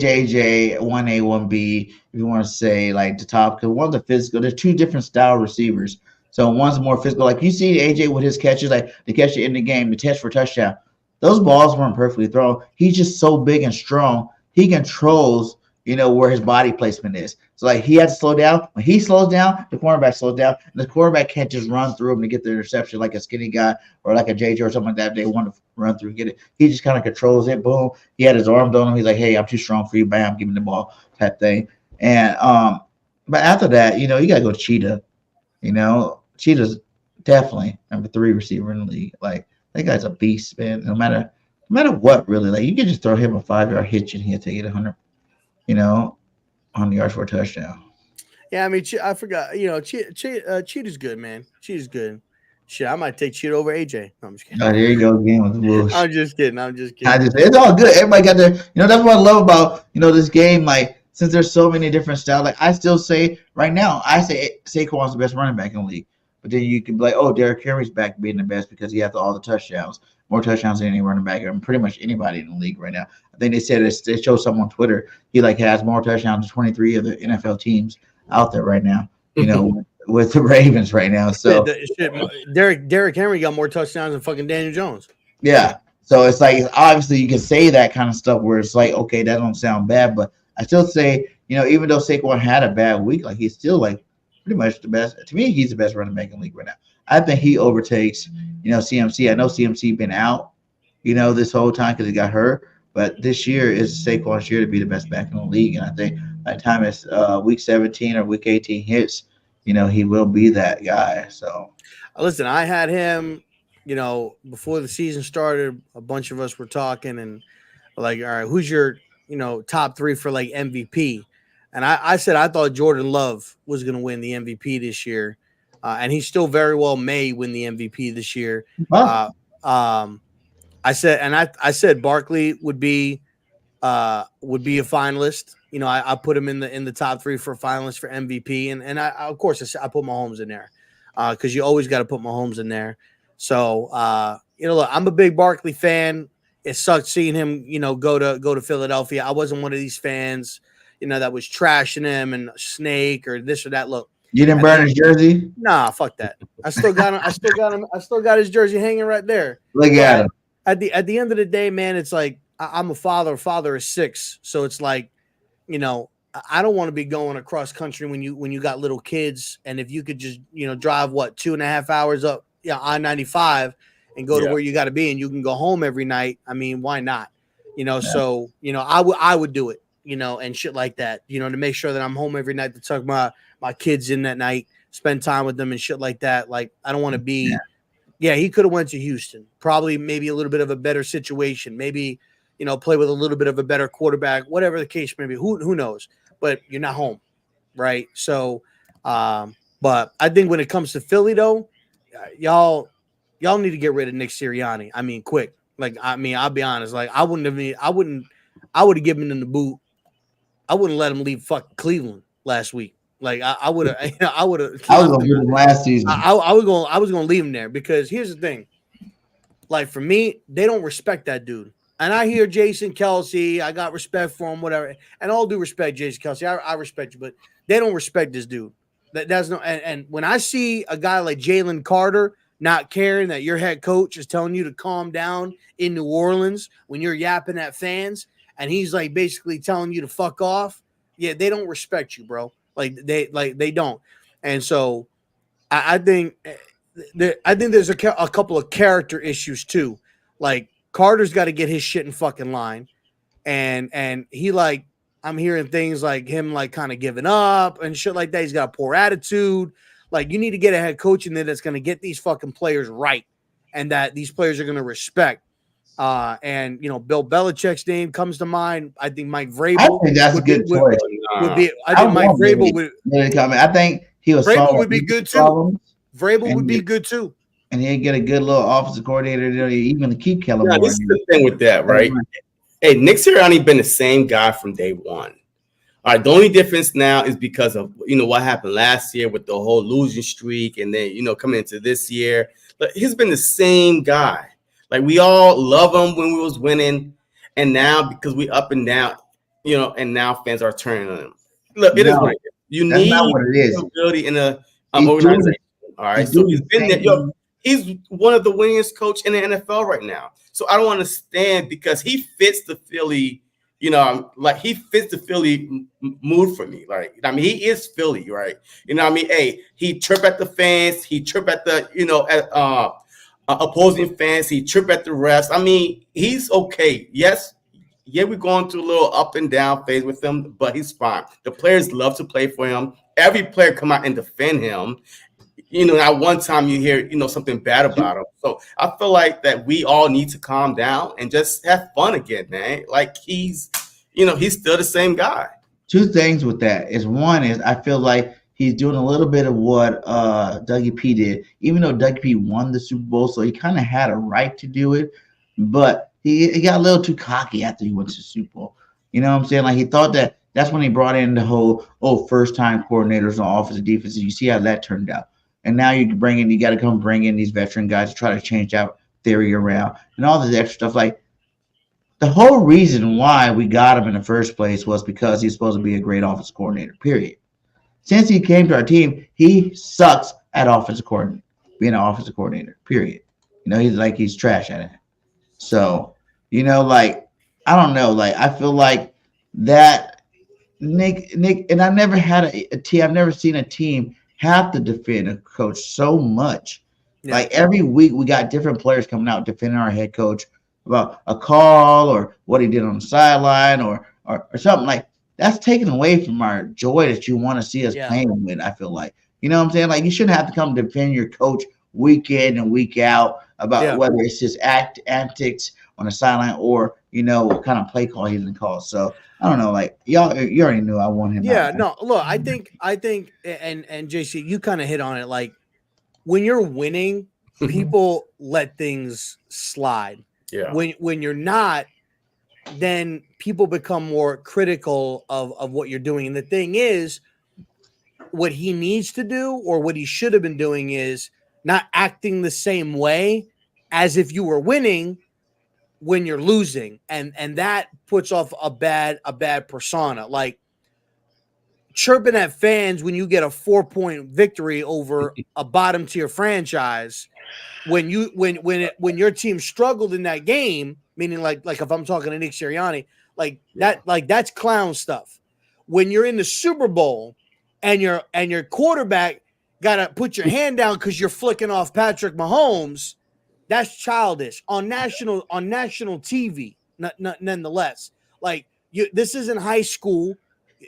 JJ, 1A, 1B, if you want to say like the top, because one's a physical. They're 2 different style receivers. So one's more physical. Like you see AJ with his catches, like the catch in the game, the catch for touchdown. Those balls weren't perfectly thrown. He's just so big and strong. He controls, where his body placement is. So like he had to slow down. When he slows down, the cornerback slows down. And the quarterback can't just run through him to get the interception like a skinny guy or like a JJ or something like that. They want to run through and get it. He just kind of controls it. Boom. He had his arms on him. He's like, hey, I'm too strong for you. Bam, give me the ball type thing. And but after that, you got to go Cheetah. Cheetah's definitely number 3 receiver in the league. Like, that guy's a beast, man. No matter what, really. Like, you can just throw him a 5-yard hitch and he'll take it 100, 100 yards for a touchdown. Yeah, I mean, I forgot. Cheetah's good, man. Cheetah's good. Shit, I might take Cheetah over AJ. No, I'm just kidding. Oh, there you go again with the bullshit. I'm just kidding. It's all good. Everybody got their. That's what I love about this game. Like, since there's so many different styles, like I still say right now, I say Saquon's the best running back in the league. But then you can be like, oh, Derrick Henry's back being the best because he has all the touchdowns, more touchdowns than any running back, and pretty much anybody in the league right now. I think they said they showed someone on Twitter he has more touchdowns than 23 of the NFL teams out there right now. With the Ravens right now. So Derrick Henry got more touchdowns than fucking Daniel Jones. Yeah. So it's like obviously you can say that kind of stuff where it's like, okay, that don't sound bad, but I still say, even though Saquon had a bad week, like he's still like pretty much the best. To me, he's the best running back in the league right now. I think he overtakes, CMC. I know CMC been out, this whole time because he got hurt. But this year is Saquon's year to be the best back in the league. And I think by the time it's week 17 or week 18 hits, he will be that guy. So, listen, I had him, before the season started, a bunch of us were talking and like, all right, who's your, top 3 for like MVP? And I said I thought Jordan Love was going to win the MVP this year. And he still very well may win the MVP this year. wow. I said Barkley would be a finalist. I put him in the top 3 for finalists for MVP, and I of course I put Mahomes in there because you always got to put Mahomes in there. So look, I'm a big Barkley fan. It sucked seeing him go to Philadelphia. I wasn't one of these fans that was trashing him and snake or this or that. Look, you didn't burn his jersey? Nah, fuck that. I still got him. I still got his jersey hanging right there. Look at him. At the end of the day, man, it's like I'm a father. A father is 6, so it's like, I don't want to be going across country when you got little kids, and if you could just drive 2.5 hours up I-95 and go to where you got to be, and you can go home every night. I mean, why not? So I would do it, and shit like that, to make sure that I'm home every night to tuck my kids in that night, spend time with them and shit like that. Like I don't want to be. Yeah, he could have went to Houston, probably maybe a little bit of a better situation, maybe, play with a little bit of a better quarterback, whatever the case may be. Who knows? But you're not home, right? So, but I think when it comes to Philly, though, y'all need to get rid of Nick Sirianni. I mean, quick. Like, I'll be honest. Like, I would have given him the boot. I wouldn't let him leave fucking Cleveland last week. Like I would have. I was going to do him last season. I was going to leave him there because here's the thing. Like for me, they don't respect that dude. And I hear Jason Kelsey. I got respect for him, whatever. And all due respect, Jason Kelsey. I respect you, but they don't respect this dude. That's no. And when I see a guy like Jalen Carter not caring that your head coach is telling you to calm down in New Orleans when you're yapping at fans, and he's like basically telling you to fuck off. Yeah, they don't respect you, bro. They don't. And so I think there's a couple of character issues too. Like Carter's got to get his shit in fucking line. And he like, I'm hearing things like him like kind of giving up and shit like that. He's got a poor attitude. Like you need to get a head coach in there that's going to get these fucking players right. And that these players are going to respect. And Bill Belichick's name comes to mind. I think Mike Vrabel. I think that's a good choice. I think Mike Vrabel would. I think he was. Vrabel would be good too. Vrabel would be good too. And he'd get a good little offensive coordinator there, even to keep Kellen. Yeah, this is the thing with that, right? Hey, Nick Sirianni been the same guy from day one. All right, the only difference now is because of what happened last year with the whole losing streak, and then coming into this year, but he's been the same guy. Like we all love him when we was winning, and now because we up and down, and now fans are turning on him. Look, it is what it is. You need stability in a organization. All right, so he's been there. He's one of the winningest coach in the NFL right now. So I don't understand because he fits the Philly. He fits the Philly mood for me. Like, I mean, he is Philly, right? Hey, he chirp at the fans. He chirp at the, opposing fans. He chirp at the refs. I mean, he's okay. Yes. Yeah, we're going through a little up and down phase with him, but he's fine. The players love to play for him. Every player come out and defend him. Not one time you hear, something bad about him. So I feel like that we all need to calm down and just have fun again, man. Like he's still the same guy. Two things with that is one is I feel like he's doing a little bit of what Dougie P did, even though Dougie P won the Super Bowl, so he kind of had a right to do it, but he got a little too cocky after he went to the Super Bowl. You know what I'm saying? Like he thought that's when he brought in the whole first-time coordinators on offense and defense. And you see how that turned out. And now you got to come bring in these veteran guys to try to change out theory around and all this extra stuff. Like the whole reason why we got him in the first place was because he's supposed to be a great offensive coordinator, period. Since he came to our team, he sucks at being an offensive coordinator, period. He's trash at it. So, I don't know. Like, I feel like that Nick, and I never had a team. I've never seen a team have to defend a coach so much Yeah. Like every week, we got different players coming out defending our head coach about a call or what he did on the sideline or something like that's taken away from our joy that you want to see us playing with. I feel like, you know what I'm saying? Like you shouldn't have to come defend your coach week in and week out about whether it's just antics on the sideline or what kind of play call he's gonna call. So I don't know, like you already knew I want him. Yeah, no, look, I think, and JC, you kind of hit on it. Like when you're winning, people let things slide. Yeah. When you're not, then people become more critical of what you're doing. And the thing is, what he needs to do or what he should have been doing is not acting the same way as if you were winning when you're losing. And that puts off a bad persona. Like chirping at fans when you get a 4-point victory over a bottom tier franchise when your team struggled in that game, meaning like if I'm talking to Nick Sirianni, that's clown stuff. When you're in the Super Bowl and your quarterback gotta put your hand down because you're flicking off Patrick Mahomes, that's childish on national TV. Nonetheless, like this isn't high school.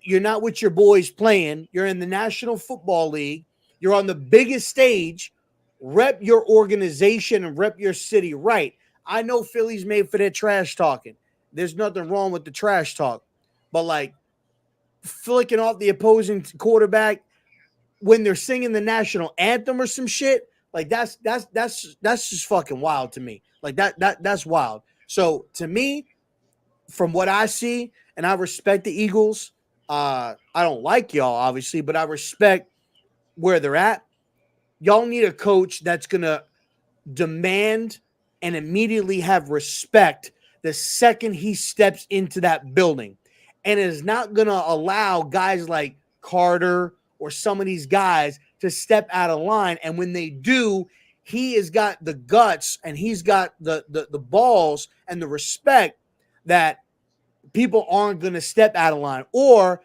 You're not with your boys playing. You're in the National Football League. You're on the biggest stage. Rep your organization and rep your city right. I know Philly's made for their trash talking. There's nothing wrong with the trash talk. But like flicking off the opposing quarterback when they're singing the national anthem or some shit, like that's just fucking wild to me. Like that's wild. So to me, from what I see, and I respect the Eagles, I don't like y'all, obviously, but I respect where they're at. Y'all need a coach that's going to demand and immediately have respect the second he steps into that building and is not going to allow guys like Carter or some of these guys to step out of line. And when they do, he has got the guts and he's got the balls and the respect that people aren't going to step out of line, or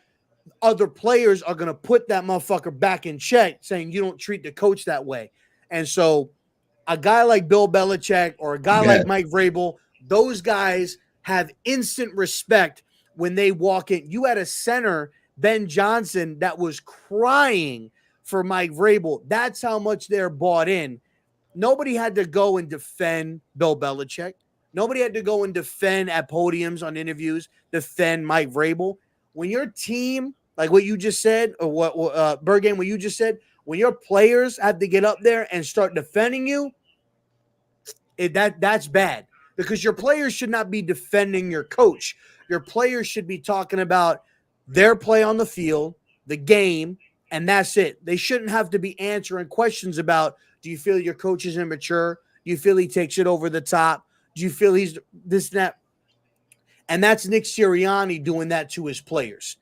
other players are going to put that motherfucker back in check saying you don't treat the coach that way. And so a guy like Bill Belichick or a guy like Mike Vrabel, those guys have instant respect when they walk in. You had a center, Ben Johnson, that was crying for Mike Vrabel. That's how much they're bought in. Nobody had to go and defend Bill Belichick. Nobody had to go and defend at podiums on interviews, defend Mike Vrabel. When your team, like what you just said, or what Birdgang, what you just said, when your players have to get up there and start defending you, that's bad, because your players should not be defending your coach. Your players should be talking about their play on the field, the game, and that's it. They shouldn't have to be answering questions about, do you feel your coach is immature? Do you feel he takes it over the top? Do you feel he's this and that? And that's Nick Sirianni doing that to his players.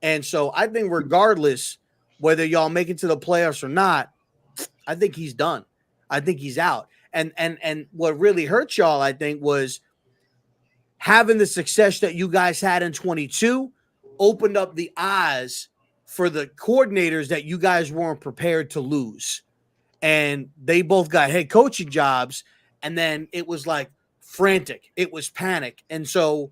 And so I think regardless whether y'all make it to the playoffs or not, I think he's done. I think he's out. And what really hurt y'all, I think, was having the success that you guys had in 22 opened up the eyes for the coordinators that you guys weren't prepared to lose. And they both got head coaching jobs. And then it was like frantic. It was panic. And so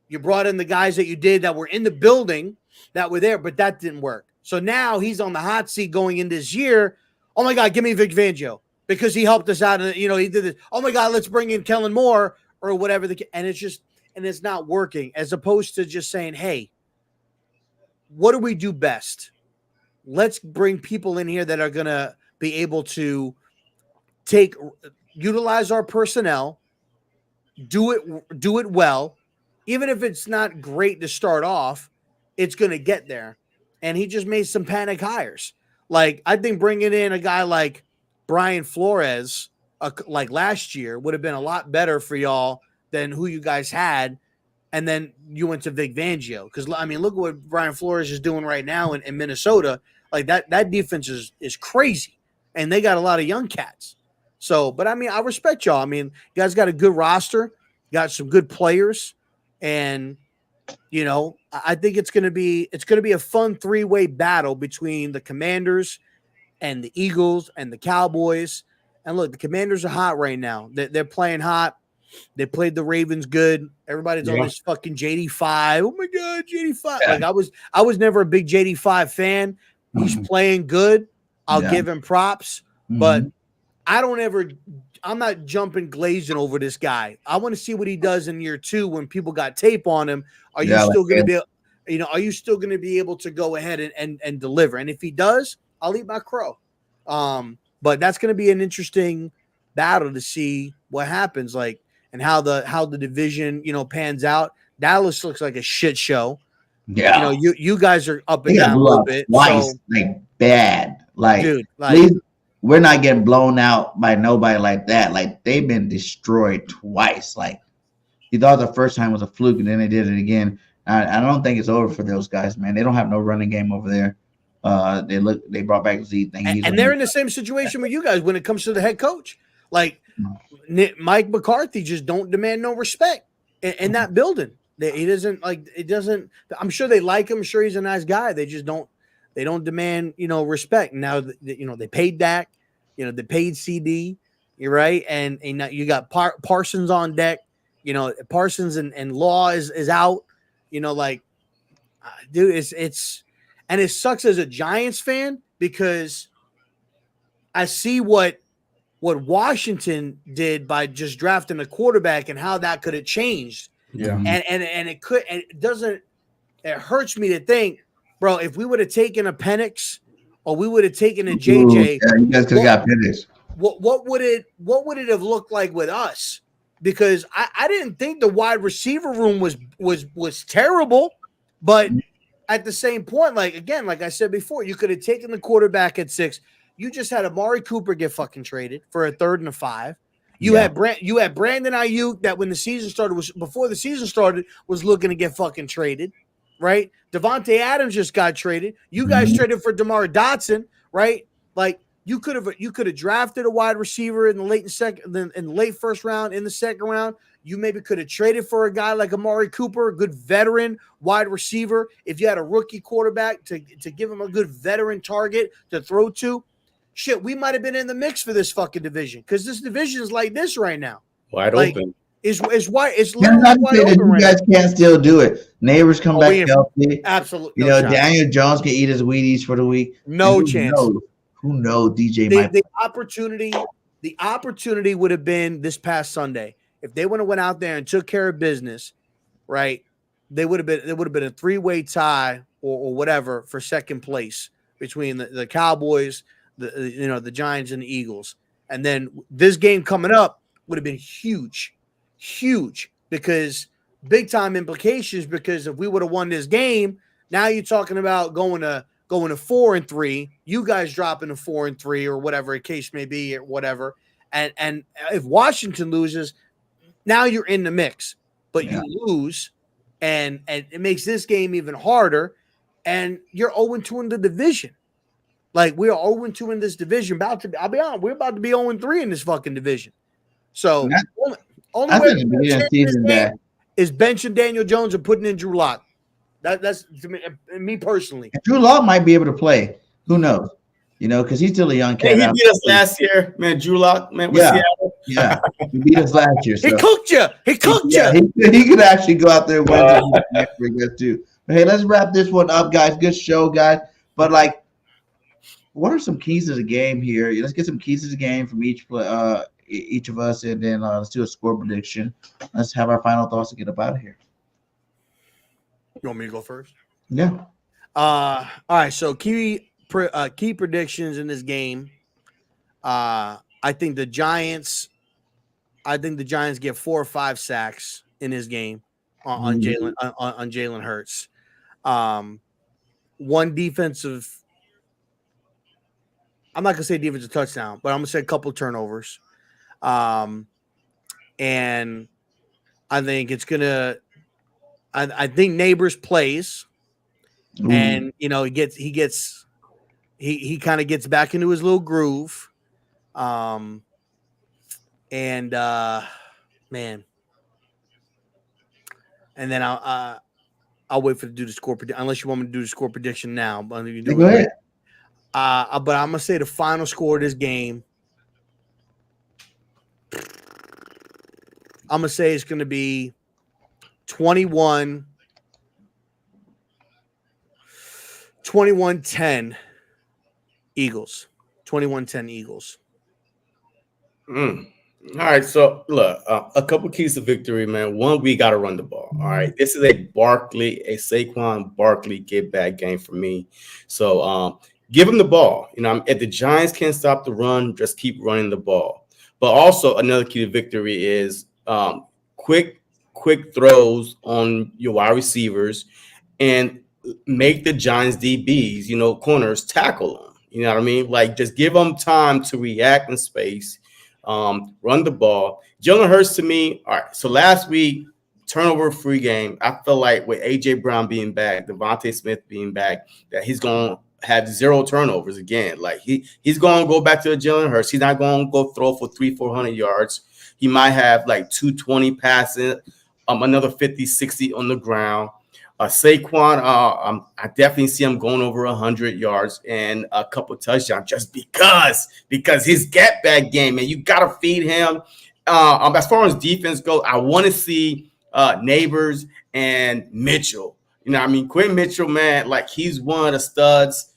you brought in the guys that you did that were in the building that were there, but that didn't work. So now he's on the hot seat going in this year. Oh my God, give me Vic Fangio because he helped us out. He did this. Oh my God, let's bring in Kellen Moore or whatever. And it's not working, as opposed to just saying, hey, what do we do best? Let's bring people in here that are going to be able to utilize our personnel, do it well. Even if it's not great to start off, it's going to get there. And he just made some panic hires. Like, I think bringing in a guy like Brian Flores, like last year, would have been a lot better for y'all than who you guys had. And then you went to Vic Fangio. Because, I mean, look what Brian Flores is doing right now in Minnesota. Like, that defense is crazy. And they got a lot of young cats. So, but, I mean, I respect y'all. I mean, you guys got a good roster. Got some good players. And, I think it's going to be a fun three-way battle between the Commanders and the Eagles and the Cowboys. And look, the Commanders are hot right now. They're playing hot. They played the Ravens good. Everybody's on this fucking JD5. Oh my God, JD5. Yeah. Like I was never a big JD5 fan. He's playing good. I'll give him props, but I'm not jumping glazing over this guy. I want to see what he does in year 2 when people got tape on him. Are you still going to be, are you still going to be able to go ahead and deliver? And if he does, I'll eat my crow. But that's going to be an interesting battle to see what happens, like, and how the division, pans out. Dallas looks like a shit show. Yeah. You guys are up and down a little bit. Twice, like bad. Like, dude, at least we're not getting blown out by nobody like that. Like, they've been destroyed twice. Like, you thought the first time was a fluke, and then they did it again. I don't think it's over for those guys, man. They don't have no running game over there. They brought back Z thing, and they're in the same situation with you guys when it comes to the head coach. Like, Mike McCarthy just don't demand no respect in that building. He doesn't like it. Doesn't. I'm sure they like him. I'm sure he's a nice guy. They just don't. They don't demand respect. Now they paid Dak. They paid CD. You're right, and you got Parsons on deck. Parsons and Law is out. Dude, it's and it sucks as a Giants fan because I see what Washington did by just drafting a quarterback and how that could have changed. Yeah. And it could, and it hurts me to think, bro, if we would have taken a Penix or we would have taken a JJ, you guys could have got Penix. What would it have looked like with us? Because I didn't think the wide receiver room was terrible, but at the same point, like I said before, you could have taken the quarterback at 6. You just had Amari Cooper get fucking traded for a 3rd and a 5. You had Brandon Ayuk that when the season started was looking to get fucking traded, right? Devontae Adams just got traded. You guys traded for DeMar Dotson, right? Like you could have drafted a wide receiver in the late first round, in the second round. You maybe could have traded for a guy like Amari Cooper, a good veteran wide receiver. If you had a rookie quarterback to give him a good veteran target to throw to. Shit, we might have been in the mix for this fucking division because this division is like this right now. Wide open. It's literally wide open right now. You guys can't still do it. Neighbors come back healthy. Absolutely. Daniel Jones can eat his Wheaties for the week. No chance. Who knows? DJ the opportunity would have been this past Sunday. If they would have went out there and took care of business, right? There would have been a 3-way tie or whatever for second place between the Cowboys, the Giants and the Eagles. And then this game coming up would have been huge because big time implications, because if we would have won this game, now you're talking about going to 4-3, you guys dropping to 4-3 or whatever the case may be or whatever. And if Washington loses, now you're in the mix, but you lose and it makes this game even harder and you're 0-2 in the division. Like we are 0-2 in this division. I'll be honest, we're about to be 0-3 in this fucking division. So only way to change this game is benching Daniel Jones and putting in Drew Lock. That's to me personally. And Drew Lock might be able to play. Who knows? Because he's still a young cat. He beat us last year, man. Drew Lock, man. Seattle. Yeah, he beat us last year. So. He cooked you. He could actually go out there and win next week too. But hey, let's wrap this one up, guys. Good show, guys. But what are some keys to the game here? Let's get some keys to the game from each of us, and then let's do a score prediction. Let's have our final thoughts to get up out of here. You want me to go first? Yeah. All right. So key predictions in this game. I think the Giants get 4 or 5 sacks in this game on Jalen Hurts. One defensive. I'm not gonna say defensive touchdown, but I'm gonna say a couple turnovers. And I think it's gonna. I think Neighbors plays, and he kind of gets back into his little groove. Man, and then I'll wait for to do the score prediction unless you want me to do the score prediction now. But you do go ahead. But I'm gonna say the final score of this game I'm going to say it's going to be 21-10 Eagles. 21-10 Eagles. All right, so look, a couple keys to victory, man. One, we got to run the ball. All right, this is a Saquon Barkley get back game for me. So give him the ball. You know, if the Giants can't stop the run, just keep running the ball. But also another key to victory is quick throws on your wide receivers and make the Giants DBs, you know, corners tackle them. You know what I mean? Like, just give them time to react in space. Run the ball. Jalen Hurts, to me, all right. So last week, turnover-free game. I feel like with A.J. Brown being back, Devontae Smith being back, that he's going to have 0 turnovers again. Like, he's going to go back to Jalen Hurts. He's not going to go throw for 300-400 yards. He might have like 220 passing, another 50-60 on the ground. Saquon, I definitely see him going over 100 yards and a couple touchdowns just because his get back game, and you got to feed him. As far as defense goes, I want to see Neighbors and Mitchell. You know what I mean? Quinn Mitchell, man, like, he's one of the studs.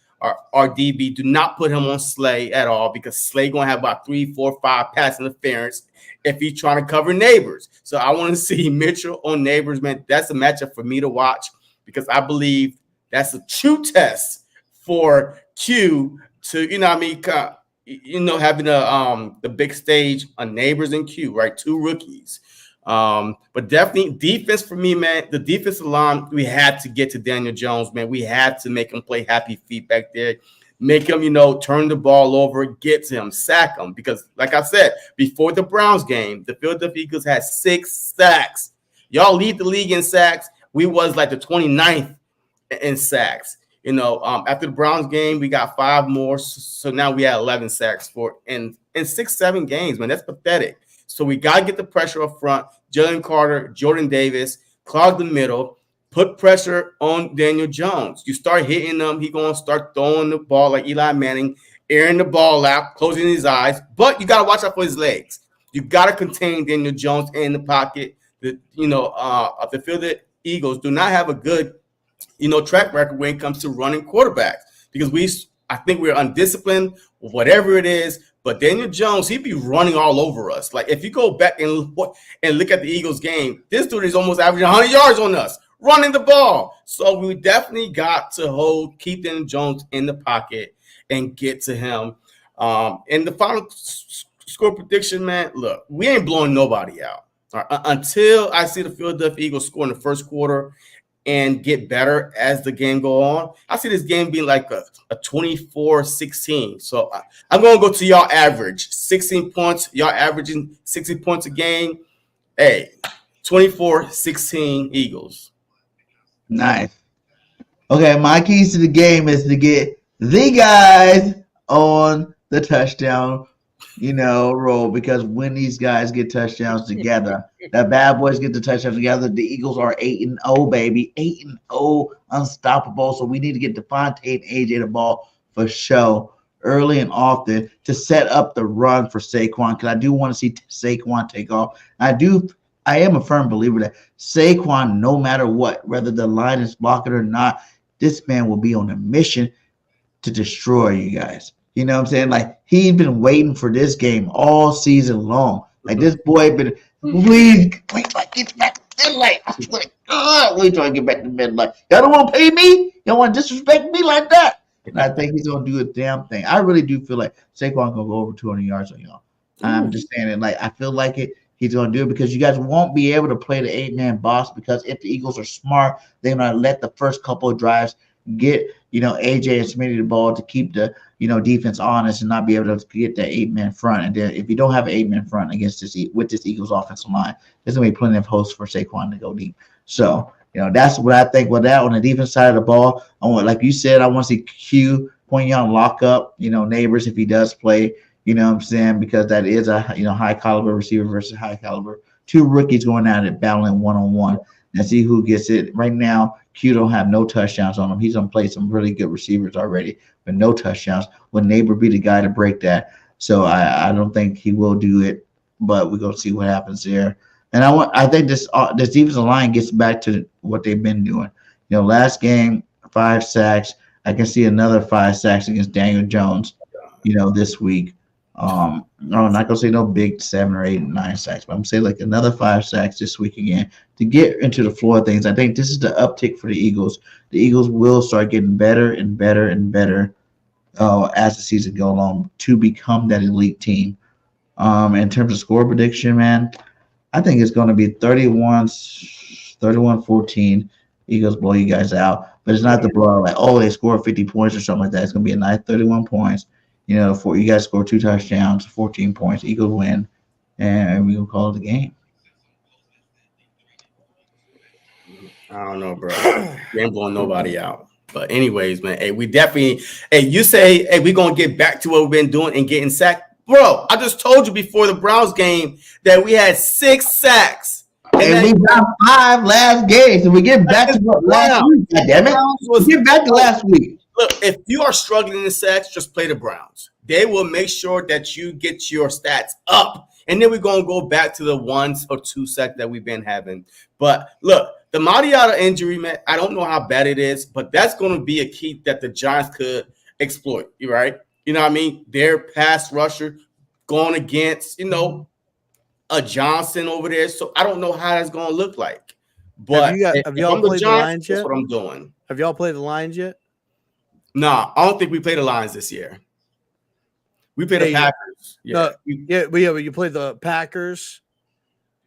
Our DB, do not put him on Slay at all, because Slay going to have about 3, 4, 5 pass interference if he's trying to cover Neighbors. So I want to see Mitchell on Neighbors, man. That's a matchup for me to watch, because I believe that's a true test for Q to, you know what I mean, having the big stage on Neighbors and Q, right? 2 rookies. But definitely defense for me, man. The defensive line, we had to get to Daniel Jones, man. We had to make him play happy feet back there. Make him, turn the ball over, get to him, sack him. Because, like I said, before the Browns game, the Philadelphia Eagles had 6 sacks. Y'all lead the league in sacks. We was like the 29th in sacks. After the Browns game, we got 5 more. So now we had 11 sacks in 6-7 games, man. That's pathetic. So we got to get the pressure up front. Jalen Carter, Jordan Davis, clog the middle, put pressure on Daniel Jones. You start hitting them, he's going to start throwing the ball like Eli Manning, airing the ball out, closing his eyes. But you got to watch out for his legs. You got to contain Daniel Jones in the pocket. The Philadelphia Eagles do not have a good, track record when it comes to running quarterbacks, because I think we're undisciplined, whatever it is. But Daniel Jones, he'd be running all over us. Like, if you go back and look at the Eagles game, this dude is almost averaging 100 yards on us, running the ball. So we definitely got to keep Daniel Jones in the pocket and get to him. And the final score prediction, man, look, we ain't blowing nobody out. Right? Until I see the Philadelphia Eagles score in the first quarter and get better as the game go on, I see this game being like a 24-16. So I'm going to go to y'all average 16 points. Y'all averaging 60 points a game. Hey, 24-16 Eagles. Nice. Okay, my keys to the game is to get the guys on the touchdown, roll, because when these guys get touchdowns together, the bad boys get the touchdowns together, the Eagles are 8-0, baby. 8-0, unstoppable. So we need to get Devontae and AJ the ball for show early and often to set up the run for Saquon, because I do want to see Saquon take off. I am a firm believer that Saquon, no matter what, whether the line is blocking or not, this man will be on a mission to destroy you guys. You know what I'm saying? Like, he's been waiting for this game all season long. Like, this boy been, please, like, get back to midlight. I swear to God, we trying to get back to midlight. Y'all don't want to pay me? Y'all want to disrespect me like that? And I think he's going to do a damn thing. I really do feel like Saquon going to go over 200 yards on y'all. I'm just saying it. Like, I feel like it. He's going to do it because you guys won't be able to play the 8-man boss, because if the Eagles are smart, they're going to let the first couple of drives get, AJ and Smitty the ball to keep the, defense honest and not be able to get that 8-man front. And then if you don't have an 8-man front against this Eagles offensive line, there's going to be plenty of hosts for Saquon to go deep. So, that's what I think with that. On the defense side of the ball, I want, like you said, I want to see Q, Quinn Young lock up, Neighbors if he does play. You know what I'm saying? Because that is a high caliber receiver versus high caliber. 2 rookies going at it, battling one-on-one. And see who gets it. Right now, Q don't have no touchdowns on him. He's going to play some really good receivers already, but no touchdowns. Will Neighbor be the guy to break that? So I don't think he will do it, but we're going to see what happens there. And I think this defensive line gets back to what they've been doing. Last game, 5 sacks. I can see another 5 sacks against Daniel Jones, this week. I'm not gonna say no big 7 or 8 and 9 sacks, but I'm gonna say like another 5 sacks this week again to get into the floor of things. I think this is the uptick for the Eagles. The Eagles will start getting better and better and better as the season goes along to become that elite team. In terms of score prediction, man, I think it's going to be 31-14. Eagles blow you guys out, but it's not the blow like, they scored 50 points or something like that. It's going to be a nice 31 points. You guys score 2 touchdowns, 14 points. Eagles win, and we're going to call it a game. I don't know, bro. We ain't blowing nobody out. But anyways, man, hey, we definitely, you say, hey, we're going to get back to what we've been doing and getting sacked. Bro, I just told you before the Browns game that we had 6 sacks. And we got 5 last games. And we get back to last week. God damn it. We get back to last week. Look, if you are struggling in sacks, just play the Browns. They will make sure that you get your stats up. And then we're going to go back to the 1 or 2 sacks that we've been having. But look, the Mariota injury, man, I don't know how bad it is, but that's going to be a key that the Giants could exploit, right? You know what I mean? Their pass rusher going against, a Johnson over there. So I don't know how that's going to look like. But have y'all played the Lions yet? That's what I'm doing. Have y'all played the Lions yet? No, I don't think we played the Lions this year. We played the Packers. Yeah, but you played the Packers.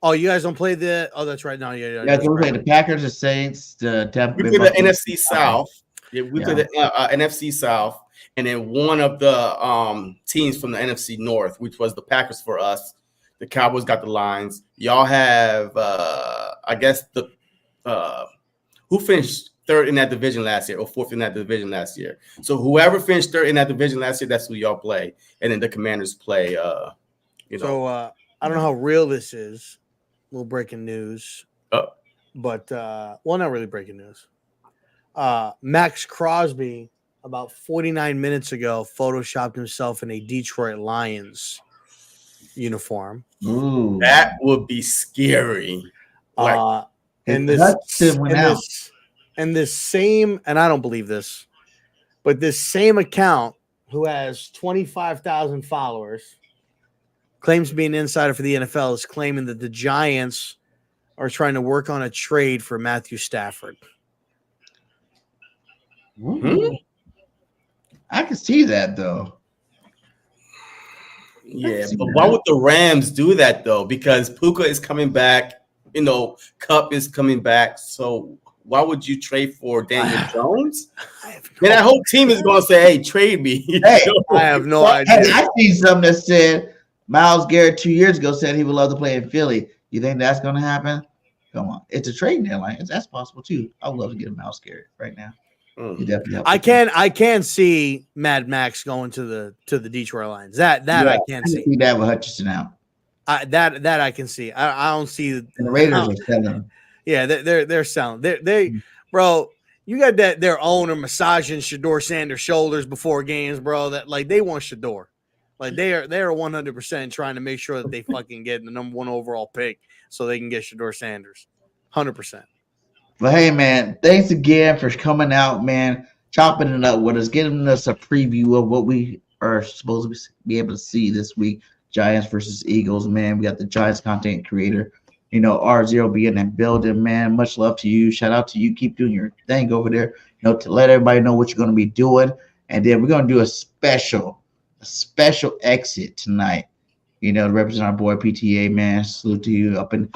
Oh, you guys don't play the. Oh, that's right. No, yeah. We played the Packers, the Saints, the Tampa Bay. We played the NFC South. Yeah, we played the NFC South, and then one of the teams from the NFC North, which was the Packers for us. The Cowboys got the Lions. Y'all have, I guess the who finished 3rd in that division last year or 4th in that division last year. So whoever finished 3rd in that division last year, that's who y'all play, and then the Commanders play. So I don't know how real this is. A little breaking news, but not really breaking news. Max Crosby, about 49 minutes ago, photoshopped himself in a Detroit Lions uniform. Ooh. That would be scary. And this same, and I don't believe this, but this same account who has 25,000 followers, claims to be an insider for the NFL, is claiming that the Giants are trying to work on a trade for Matthew Stafford. Mm-hmm. I can see that, though. Yeah, but why would the Rams do that, though? Because Puka is coming back. Cup is coming back. So why would you trade for Daniel Jones? That whole team is going to say, hey, trade me. Hey, I have no idea. I see something that said Myles Garrett 2 years ago said he would love to play in Philly. You think that's going to happen? Come on. It's a trade deadline. That's possible, too. I would love to get a Myles Garrett right now. I can see Mad Max going to the Detroit Lions. That I can see. See that with Hutchinson out. That I can see. I don't see. And the Raiders are selling. Yeah, they're selling. Bro, you got their owner massaging Shedeur Sanders' shoulders before games, bro. That they want Shedeur. They are 100% trying to make sure that they fucking get the number 1 overall pick so they can get Shedeur Sanders. 100%. But hey, man, thanks again for coming out, man, chopping it up with us, giving us a preview of what we are supposed to be able to see this week. Giants versus Eagles, man. We got the Giants content creator, R0 being in that building, man. Much love to you. Shout out to you. Keep doing your thing over there, to let everybody know what you're going to be doing. And then we're going to do a special exit tonight, to represent our boy PTA, man. Salute to you up in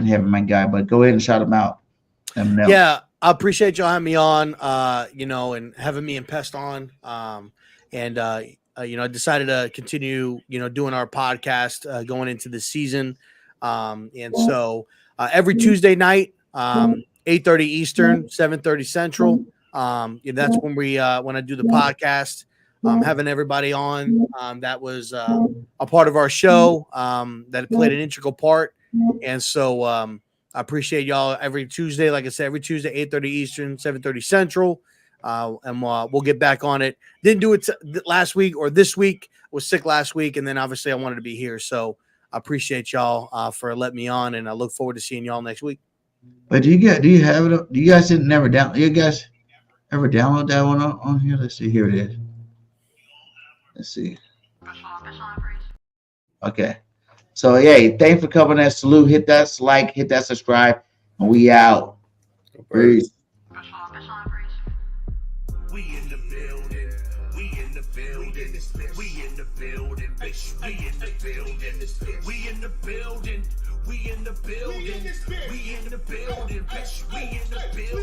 heaven, my guy. But go ahead and shout him out. Yeah, I appreciate y'all having me on, and having me and Pest on. I decided to continue, doing our podcast going into the season. So every Tuesday night, 8:30 Eastern, 7:30 Central. That's when when I do the podcast. Having everybody on that was a part of our show that played an integral part. And so I appreciate y'all every Tuesday. Like I said, every Tuesday, 8:30 Eastern, 7:30 Central. And we'll get back on it. Didn't do it last week or this week. Was sick last week. And then obviously I wanted to be here. So I appreciate y'all for letting me on, and I look forward to seeing y'all next week. But do you have it? Do you guys never down? You guys ever download that one on here? Let's see. Here it is. Let's see. Okay. So yeah, thanks for coming in. Salute. Hit that like, hit that subscribe, and we out. Peace. We in the building. We in the building. We in the building, bitch. We in the building. We in the building. We in the building. We in the building, bitch. We in the building.